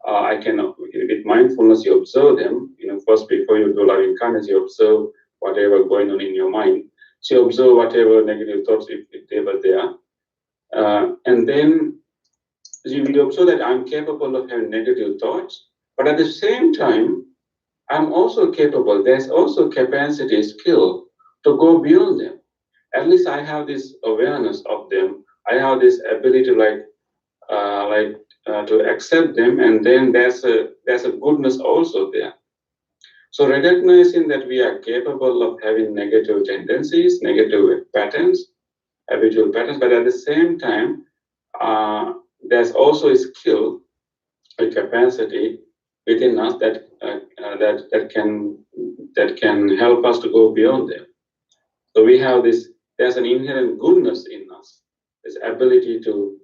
I can, with mindfulness, you observe them. First, before you do loving kindness, you observe whatever going on in your mind. So you observe whatever negative thoughts, if they were there, and then you observe that I'm capable of having negative thoughts, but at the same time, I'm also capable. There's also capacity, skill to go beyond them. At least I have this awareness of them. I have this ability to to accept them, and then there's a goodness also there. So recognizing that we are capable of having negative tendencies, negative patterns, habitual patterns, but at the same time, there's also a skill, a capacity within us that can help us to go beyond them. So we have this. There's an inherent goodness in us, this ability to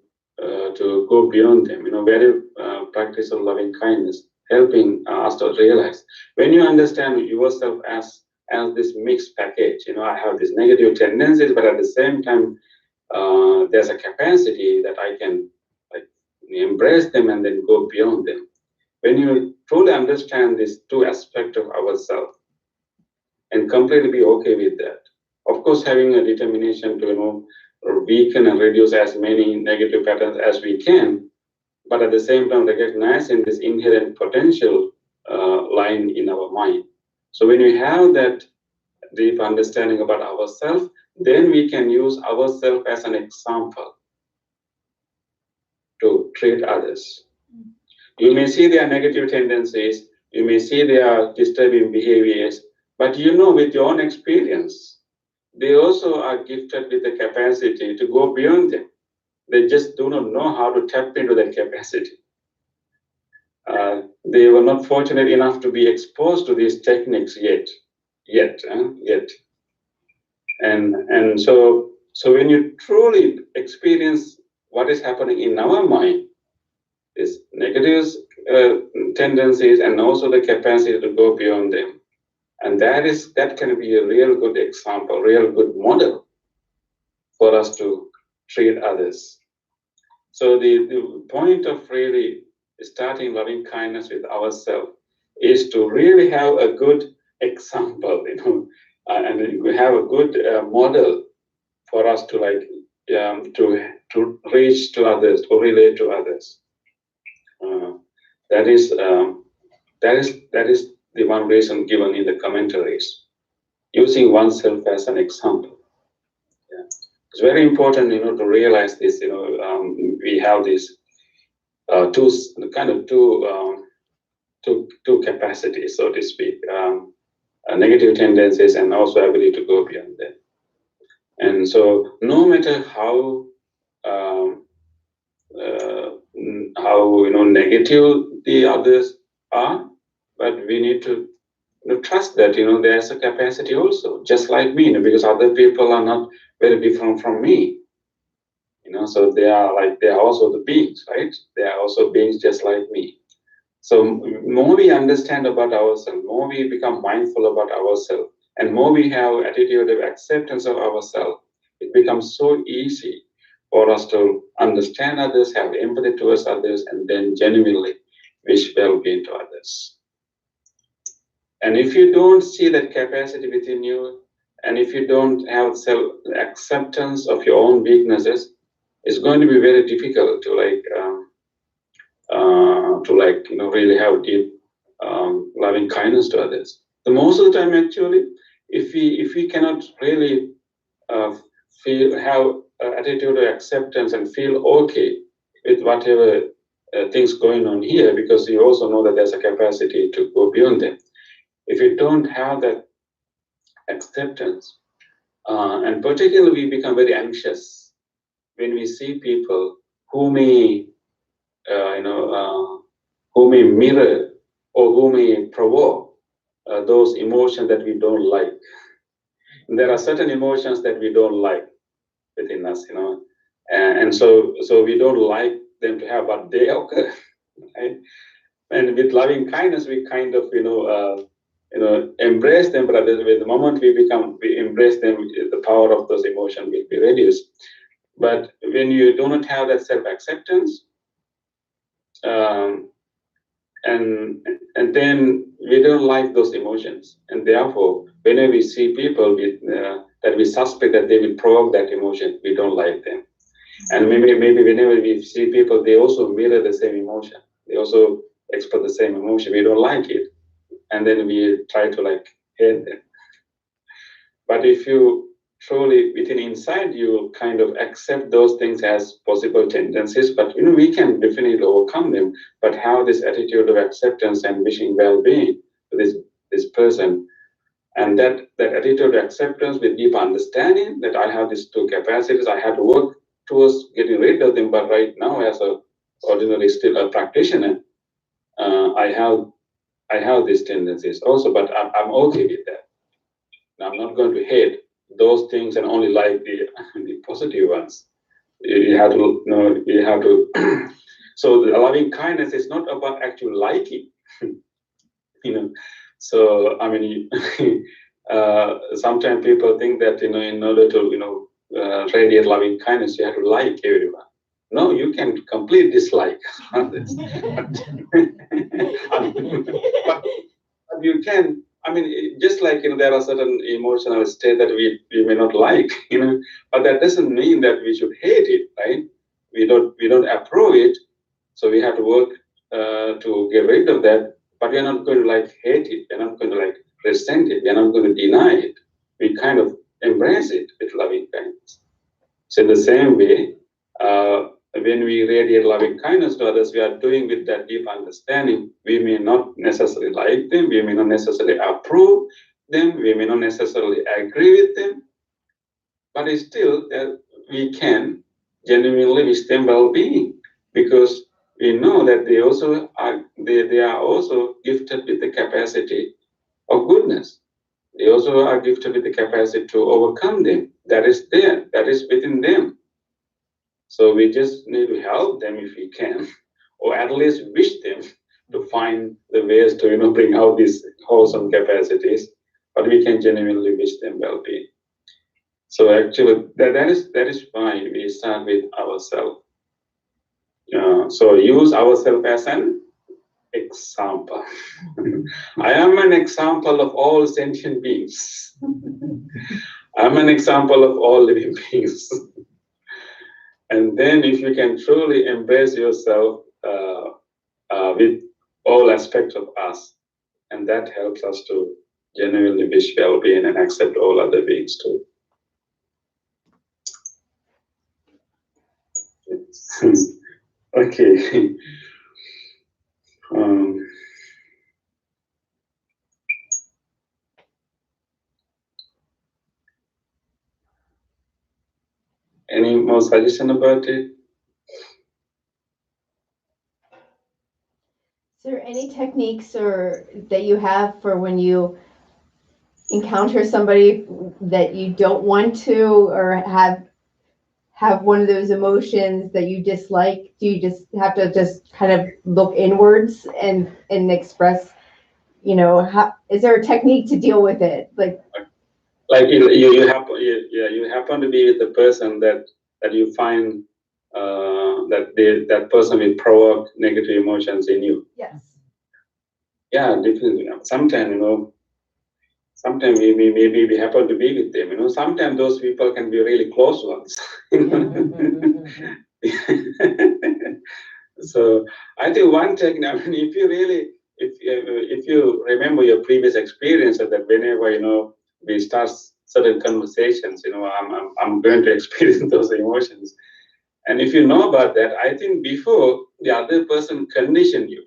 go beyond them. Very practice of loving kindness, helping us to realize when you understand yourself as this mixed package. I have these negative tendencies, but at the same time, there's a capacity that I can like embrace them and then go beyond them. When you truly understand these two aspects of ourselves and completely be okay with that, of course, having a determination to weaken and reduce as many negative patterns as we can, but at the same time recognizing this inherent potential lying in our mind. So when we have that deep understanding about ourselves, then we can use ourselves as an example to treat others. You may see their negative tendencies, you may see their disturbing behaviors, but with your own experience, they also are gifted with the capacity to go beyond them. They just do not know how to tap into that capacity. They were not fortunate enough to be exposed to these techniques yet. And so when you truly experience what is happening in our mind, these negative tendencies and also the capacity to go beyond them, and that can be a real good example, real good model for us to treat others. So the point of really starting loving kindness with ourselves is to really have a good example, and we have a good model for us to to reach to others, to relate to others. That is the one reason given in the commentaries, using oneself as an example. Yeah. It's very important, to realize this. We have these two capacities, so to speak, negative tendencies and also ability to go beyond them. And so, no matter how negative the others are, but we need to trust that there's a capacity also, just like me, because other people are not very different from me. So they are also the beings, right? They are also beings just like me. So more we understand about ourselves, more we become mindful about ourselves, and more we have attitude of acceptance of ourselves, it becomes so easy for us to understand others, have empathy towards others, and then genuinely wish well-being to others. And if you don't see that capacity within you, And if you don't have self-acceptance of your own weaknesses, it's going to be very difficult to really have deep loving kindness to others. The most of the time, actually, if we cannot really have attitude of acceptance and feel okay with whatever things going on here, because you also know that there's a capacity to go beyond them. If you don't have that acceptance, and particularly we become very anxious when we see people who may, who may mirror or who may provoke those emotions that we don't like. And there are certain emotions that we don't like within us, and so we don't like them to have, but they occur, right? And with loving kindness, we kind of, embrace them, but with the moment we embrace them, the power of those emotions will be reduced. But when you do not have that self-acceptance, and then we don't like those emotions, and therefore, whenever we see people that we suspect that they will provoke that emotion, we don't like them. And maybe whenever we see people, they also mirror the same emotion. They also express the same emotion. We don't like it, and then we try to hate them. But if you truly within inside you kind of accept those things as possible tendencies, but we can definitely overcome them. But have this attitude of acceptance and wishing well-being to this person, and that attitude of acceptance with deep understanding that I have these two capacities, I have to work towards getting rid of them. But right now, as a ordinary still a practitioner, I have these tendencies also, but I'm okay with that. I'm not going to hate those things and only like the positive ones. You have to, you have to. So the loving kindness is not about actual liking, So I mean, sometimes people think that in order to radiate loving kindness, you have to like everyone. No, you can complete dislike others. But you can. I mean, just like there are certain emotional states that we may not like, but that doesn't mean that we should hate it, right? We don't approve it, so we have to work to get rid of that. But we are not going to hate it. We are not going to resent it. We are not going to deny it. We kind of embrace it with loving kindness. So in the same way, when we radiate loving kindness to others, we are doing with that deep understanding. We may not necessarily like them, we may not necessarily approve them, we may not necessarily agree with them, but it's still we can genuinely wish them well-being, because we know that they are also gifted with the capacity of goodness. They also are gifted with the capacity to overcome them. That is there, that is within them. So we just need to help them if we can, or at least wish them to find the ways to bring out these wholesome capacities. But we can genuinely wish them well-being. So actually, that is why we start with ourselves. So use ourselves as an example. I am an example of all sentient beings. I'm an example of all living beings. And then if you can truly embrace yourself with all aspects of us, and that helps us to genuinely wish well-being and accept all other beings too. Okay. Any more suggestion about it? Is there any techniques that you have for when you encounter somebody that you don't want to, or have one of those emotions that you dislike? Do you just have to just kind of look inwards and express, is there a technique to deal with it? Like you happen to be with the person that you find that person will provoke negative emotions in you. Yes. Yeah, definitely. Sometimes Sometimes maybe we happen to be with them. You know, sometimes those people can be really close ones. So I think one technique. I mean, if you really, if you remember your previous experience, that whenever we start certain conversations, I'm going to experience those emotions. And if you know about that, I think before the other person condition you,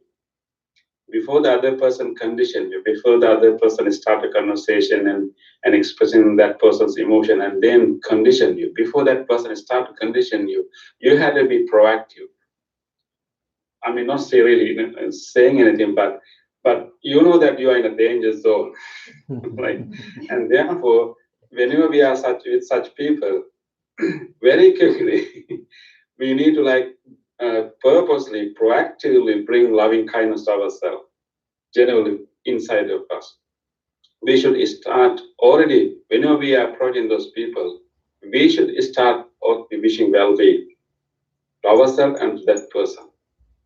before the other person start a conversation and expressing that person's emotion and then condition you, before that person start to condition you, you had to be proactive. I mean, not say really saying anything, but you know that you are in a danger zone, right? And therefore, whenever we are with such people, very quickly, we need to purposely, proactively bring loving kindness to ourselves, generally inside of us. We should start already, whenever we are approaching those people, we should start wishing well-being to ourselves and to that person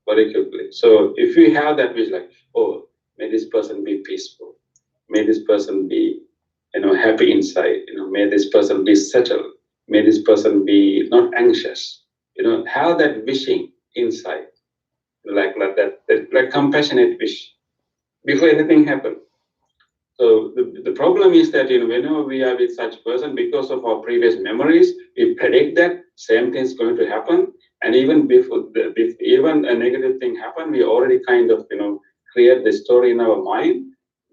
very quickly. So if we have that wish, like, oh, may this person be peaceful, may this person be happy inside, may this person be settled, may this person be not anxious, have that wishing inside, like that, like compassionate wish before anything happens. So the problem is that whenever we are with such person, because of our previous memories, we predict that same thing is going to happen, and even before even a negative thing happen, we already kind of create the story in our mind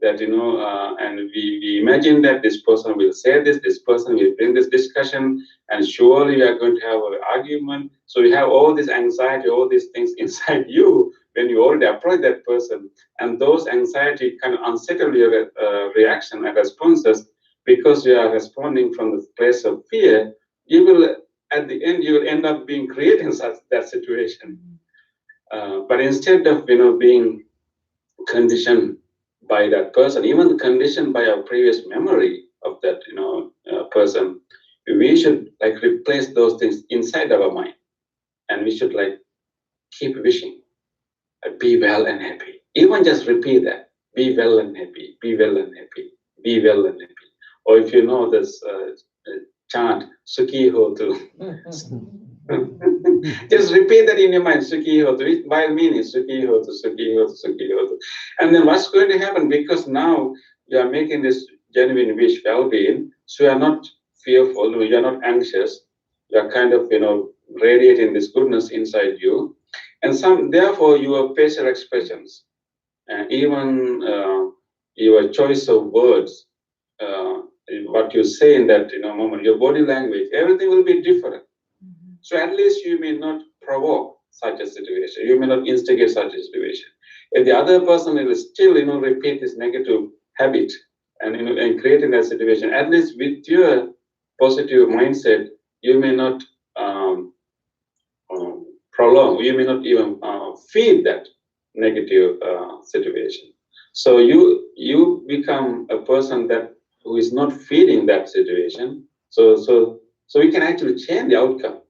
that and we imagine that this person will say this person will bring this discussion, and surely we are going to have an argument. So you have all this anxiety, all these things inside you when you already approach that person, and those anxiety can unsettle your reaction and responses because you are responding from the place of fear. You will, at the end, you will end up being creating that situation. But instead of being conditioned by that person, even conditioned by our previous memory of that person, we should replace those things inside our mind, and we should keep wishing, be well and happy. Even just repeat that, be well and happy, be well and happy, be well and happy. Or if you know this chant, Sukhi Hotu. Just repeat that in your mind, Sukhi Hotu, which by meaning Sukhi Hotu, Sukhi Hotu, Sukhi Hotu. And then what's going to happen? Because now you are making this genuine wish well-being, so you are not fearful, you are not anxious, you are kind of radiating this goodness inside you. And therefore, your facial expressions, even your choice of words, what you say in that moment, your body language, everything will be different. So at least you may not provoke such a situation. You may not instigate such a situation. If the other person will still repeat this negative habit and creating that situation, at least with your positive mindset, you may not prolong, you may not even feed that negative situation. So you become a person who is not feeding that situation. So we can actually change the outcome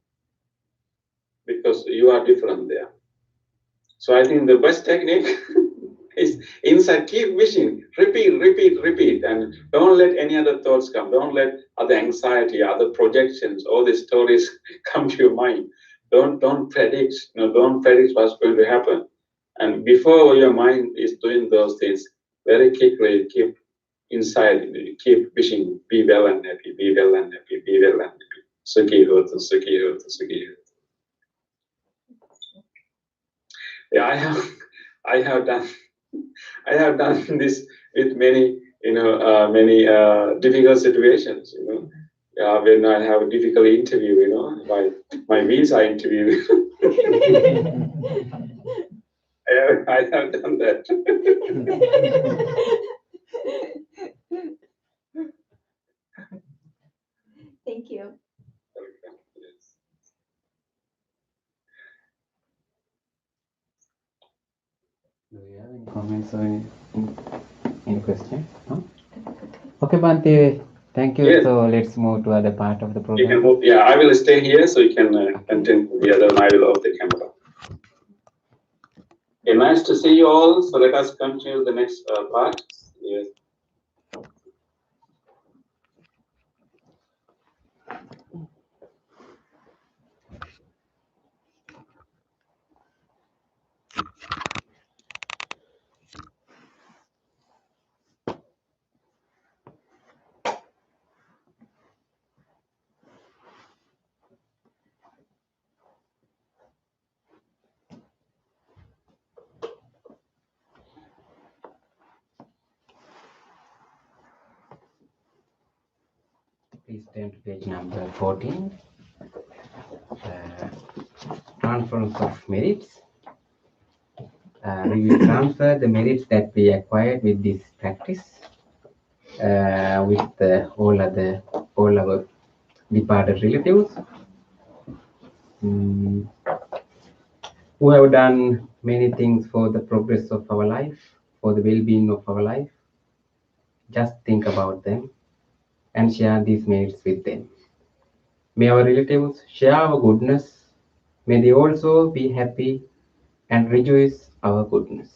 because you are different there. So I think the best technique is inside, keep wishing, repeat, and don't let any other thoughts come. Don't let other anxiety, other projections, all these stories come to your mind. Don't predict, don't predict what's going to happen. And before your mind is doing those things, very quickly keep inside, keep wishing, be well and happy, be well and happy, be well and happy. Sukhi Hotu, Sukhi Hotu, Sukhi Hotu. Yeah, I have done this with many, many difficult situations. When I have a difficult interview, my visa interview. I have done that. Thank you. Do you have any comments or any question? No? Okay, Bhante, thank you. Yes. So let's move to other part of the You program. can move. Yeah, I will stay here so you can continue the other, and I will off the camera. Okay, nice to see you all. So let us continue the next part. Yes. Please turn to page number 14. Transference of merits. We will transfer the merits that we acquired with this practice with all our departed relatives who have done many things for the progress of our life, for the well-being of our life. Just think about them and share these merits with them. May our relatives share our goodness. May they also be happy and rejoice our goodness.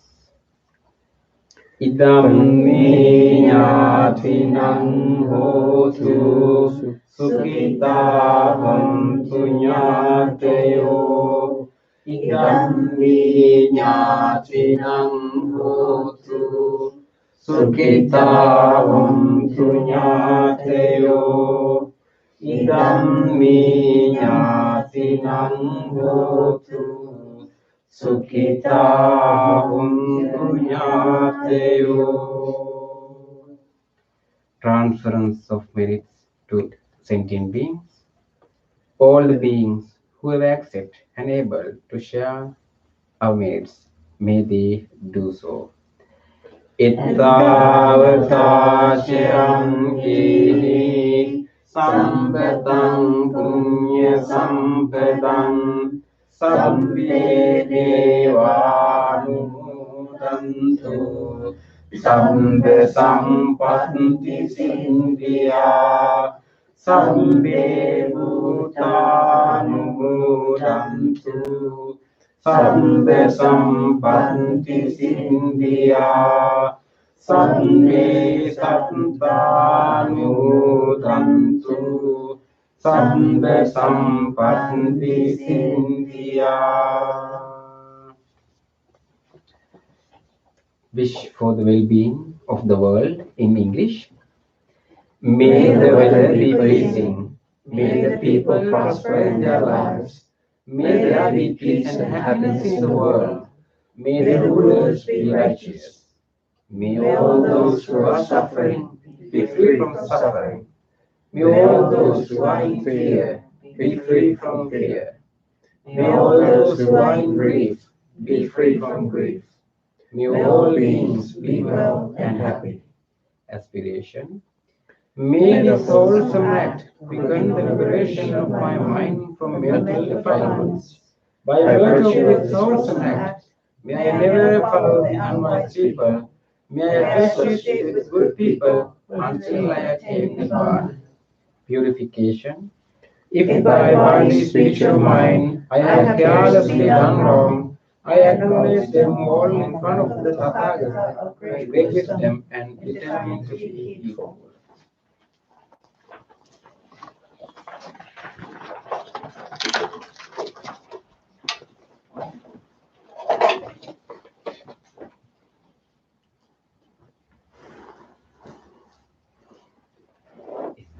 Idam me ñātīnaṃ hotu sukhitā hontu ñāteyo. Idam me ñātīnaṃ hotu sukhitā hontu ñāteyo. Idam me ñātīnaṃ hotu Sukhita hontu ñāteyo. Transference of merits to sentient beings. All the beings who have accepted and able to share our merits, may they do so. Ittavata chayam hini sampataṃ puñya sampadaṃ Sabbe devānumodantu sabbe sampatti sindhya sabbe bhutanumodantu sabbe sampatti sindhya sabbe sattanumodantu Sabbe sampatti sindhya. Wish for the well-being of the world in English. May the weather be pleasing. May the people prosper in their lives. May there be peace and happiness in the world. May the rulers be righteous. May all those who are suffering be free from suffering. May all those who are in fear be free from fear. May all those who are in grief be free from grief. May all beings be well and happy. Aspiration. May this wholesome act become the liberation of my mind from mental defilements. By virtue of this wholesome act, may I never follow the unwise people. May I associate with good people until I attain Nibbana. Purification. If by bodily, speech, or mind I have carelessly done wrong, I acknowledge them all in front of the Tathagata of great wisdom and determine to be equal.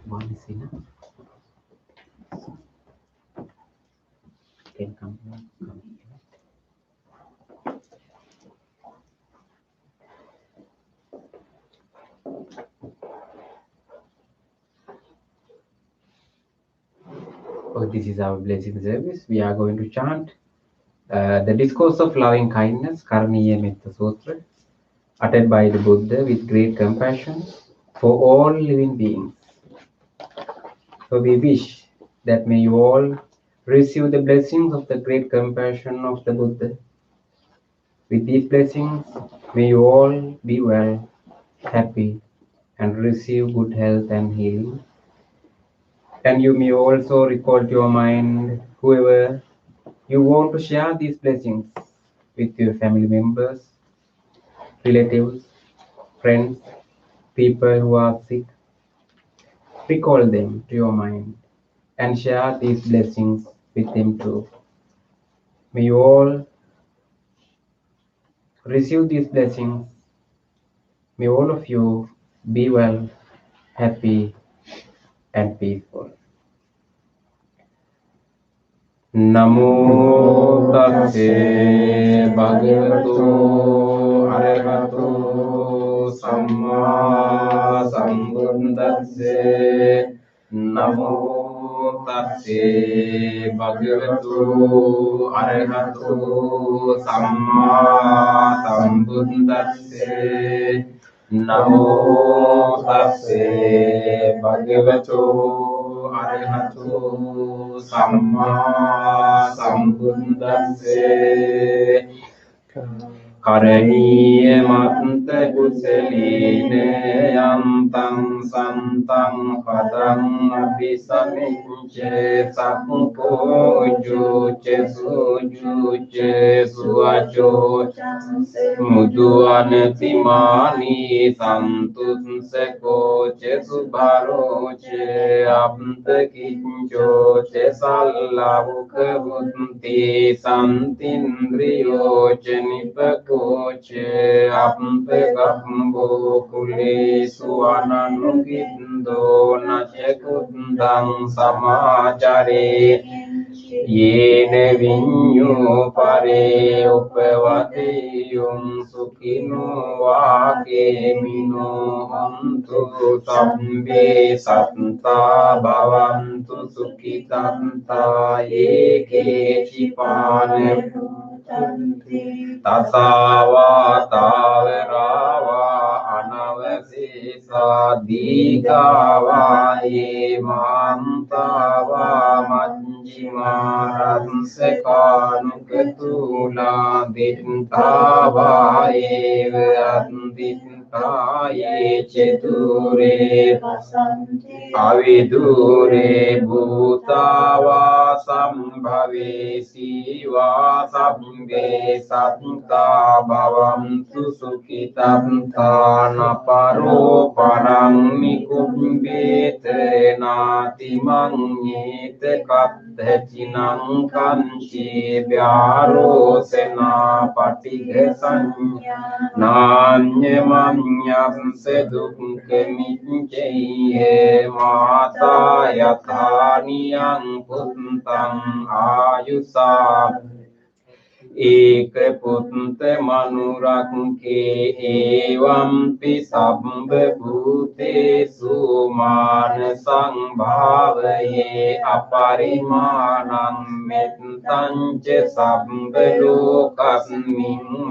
One is enough. Can come here. Oh, this is our blessing service. We are going to chant the discourse of loving kindness, Karaniya Metta Sutra, uttered by the Buddha with great compassion for all living beings. So we wish that may you all receive the blessings of the great compassion of the Buddha. With these blessings, may you all be well, happy, and receive good health and healing. And you may also recall to your mind whoever you want to share these blessings with your family members, relatives, friends, people who are sick. Recall them to your mind and share these blessings with them too. May you all receive these blessings. May all of you be well, happy, and peaceful. Namo Tassa Bhagavato Arahato Samma Sambuddhassa Namo tassa bhagavato arahato samma sambuddhassa. Namo tassa bhagavato arahato samma sambuddhassa. Karaniya matta kusaline yantam santam padam abhisamicce sakko juce sujuce suacho mudu anatimani santut seko ce subharo ce apta kincho ce sallavukha buddhi santindriyo ce nipako ce apta kambo kule suananukindo nace kundang samacare yene vinyo pare upavate yung sukino vake mino hantu sabbe satta bhavantu sukhitanta eke chipane tasava taverawa anavasisa digava emantava manjimaransekanukatula dintava eva andintaye cheture avidure bhutava sambhave siva sabbe satta bhavantu sukhitanta naparo parang nikumbete nati manyete kaddhacinang kanchi vyaro sena patighe sanya nanya manyam se dukkhe miccheye mata yathaniyang puntang ayusa एक पुत्र मनुरक के एवं पिसंब भूतेषु मान संभावये अपरिमाणं मितं च संबलोकस्मिन्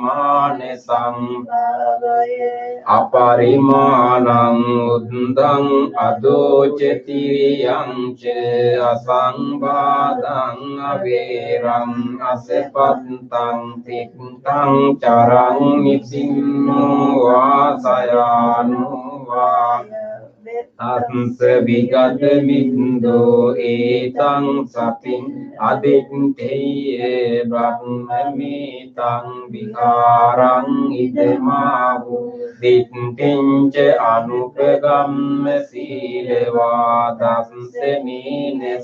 मान संभावये अपरिमाणं उद्धं अदोचतिरियं च असंवादं अवेरं असपत्तं तिक्तं चरं निसिन्नो वासयानो वा तंस विगत बिंदो एतं सतिं अदित्ये ब्रह्ममेतं विकारं इदमाहु दित्तिं च अनुपगम्य शीलवादंसेनेन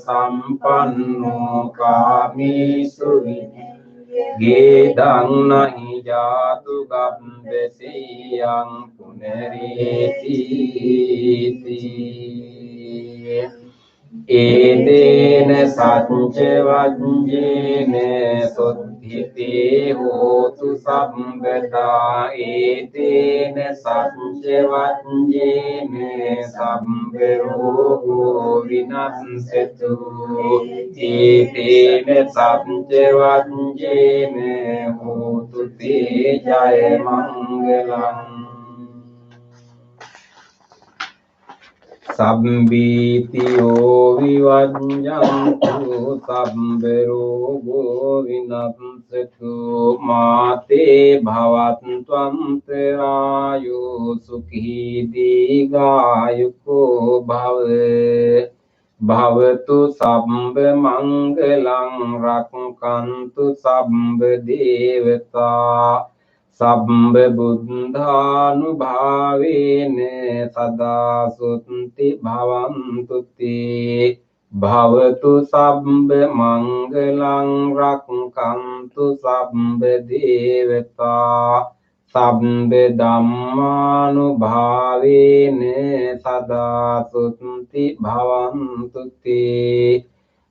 सम्पन्नो कामेषु गेदं नहि जातु गम्भसीयं पुनरेति एतेन सच्च वज्रेन शुद्धिते होतु संगता एतेन सच्च वज्रेन संबरोगो विनश्यतु एतेन सच्च वज्रेन होतु ते जय मंगलम् Sambhitiyo vivanjantu sambharogo vinamsatu mate bhavattvantarayo sukhi digayuko bhave bhavatu sambha mangalang rakkantu sambha devata Sabbe buddhanubhavene sada sunti bhavantu te bhavatu sabbe mangalang rakkantu sabbe devata sabbe dhammanubhavene sada sunti bhavantu te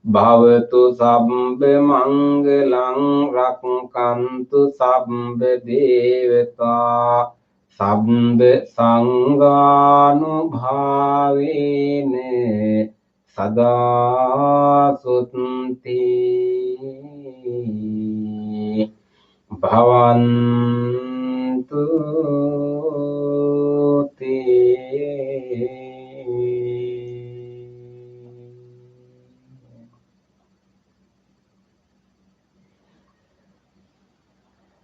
Bhavatu sabbe mangalang rakkantu sabbe devata sabbe sanganubhavene sada sutti bhavantu te.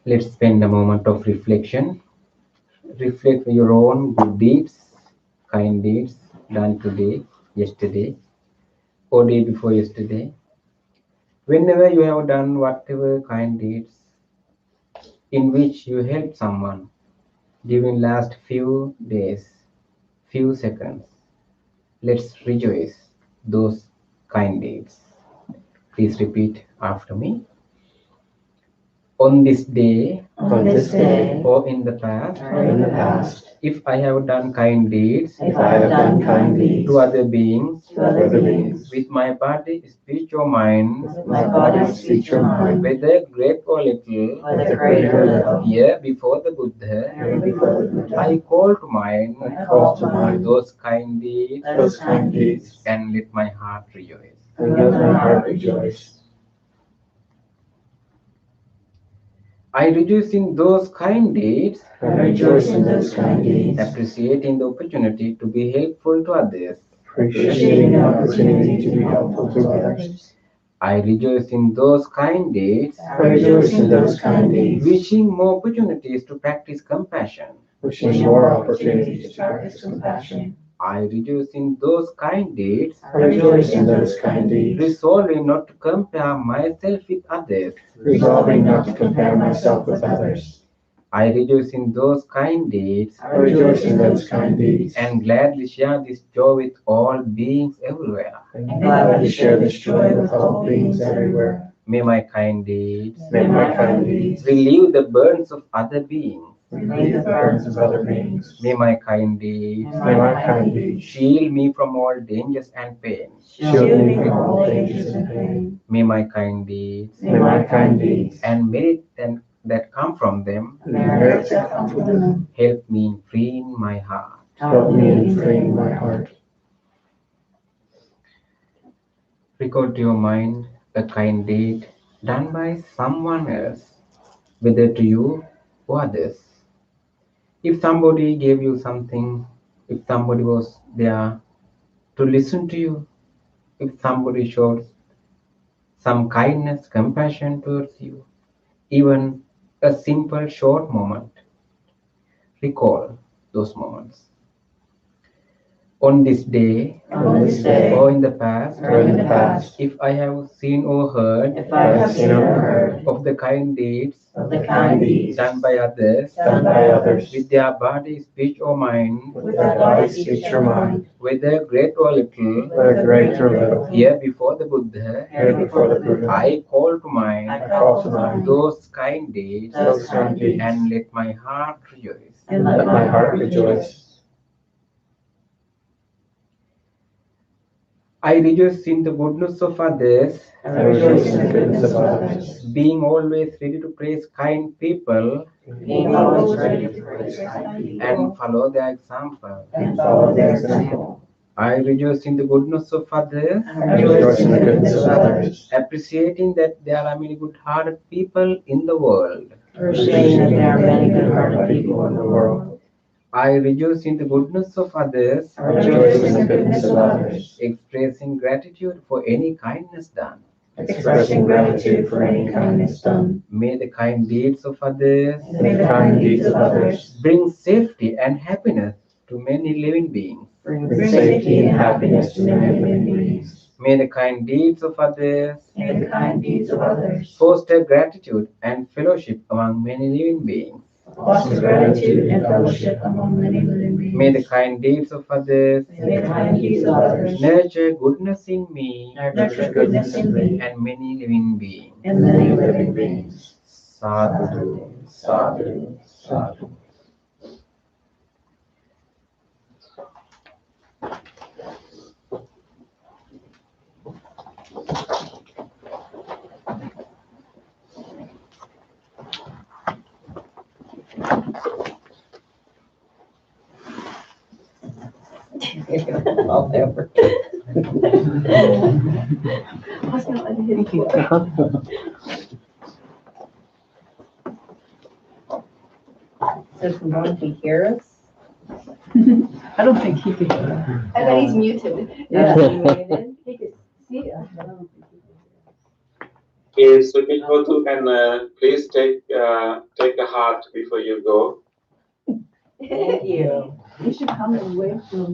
Let's spend a moment of reflection. Reflect your own good deeds, kind deeds done today, yesterday, or day before yesterday. Whenever you have done whatever kind deeds in which you helped someone during last few days, few seconds, let's rejoice those kind deeds. Please repeat after me. On this day, On this day, or in the past, or in the past, if I have done kind deeds if I have done kind deeds to other beings to other beings, with my body, speech, or mind, with my body, speech, or mind, whether great or little, whether great or little, here before the Buddha, here before the Buddha, I call to mind I call to mind those kind deeds those kind deeds, and let my heart rejoice. and let my heart rejoice. I rejoice in those kind deeds, I rejoice in those kind deeds, appreciating the opportunity to be helpful to others. appreciating the opportunity to be helpful to others. I rejoice in those kind deeds, I rejoice in those kind deeds, wishing more opportunities to practice compassion. wishing more opportunities to practice compassion. I rejoice in those kind deeds, I rejoice in those kind deeds, resolving not to compare myself with others. resolving not to compare myself with others. I rejoice in those kind deeds, I rejoice in those kind deeds, and gladly share this joy with all beings everywhere. and gladly share this joy with all beings everywhere. May my kind deeds May my kind deeds relieve the burdens of other beings. relieve the burdens of other beings. May my kind deeds May my kind deeds shield me from all dangers and pain. shield me from all dangers and pain. May my kind deeds May my kind deeds and merit that come from them and the merits that come from them help me in freeing my heart. help me in freeing my heart. Record to your mind a kind deed done by someone else, whether to you or others. If somebody gave you something, if somebody was there to listen to you, if somebody showed some kindness, compassion towards you, even a simple short moment, recall those moments. On this day, On this day, or in the past, or in the past, if I have seen or heard if I have seen or heard of the kind deeds of the kind deeds done by others done by others with their body, speech, or mind, with their body, speech, or mind, whether great or little, whether great or little, here before the Buddha, here before the Buddha, I call to I mind call to mind those kind deeds those kind deeds, and let my heart rejoice. and let my heart rejoice. I rejoice in the goodness of others, I rejoice in the goodness of others, being always ready to praise kind people being always ready to praise kind people and follow their example. and follow their example. I rejoice in the goodness of others, I rejoice in the goodness of others, appreciating that there are many good-hearted people in the world. appreciating that there are many good-hearted people in the world. I rejoice in the goodness of others, I rejoice in the goodness of others, expressing gratitude for any kindness done. expressing gratitude for any kindness done. May the kind deeds of others May the kind deeds of others bring safety and happiness to many living beings. bring safety and happiness to many living beings. May the kind deeds of others May the kind deeds of others foster gratitude and fellowship among many living beings. foster gratitude and fellowship among many living beings. May the kind deeds of others May the kind deeds of others nurture goodness in me nurture goodness in me and many living beings. and many living beings. Sadhu, sadhu, sadhu. I'll never. Must not let it hit Thank you. Does he want to hear us? I don't think he could. do that. I bet he's muted. Yeah. He could see us, but I don't think he could hear us. Okay, so people who can please take a heart before you go. Thank you. You should come and wave to him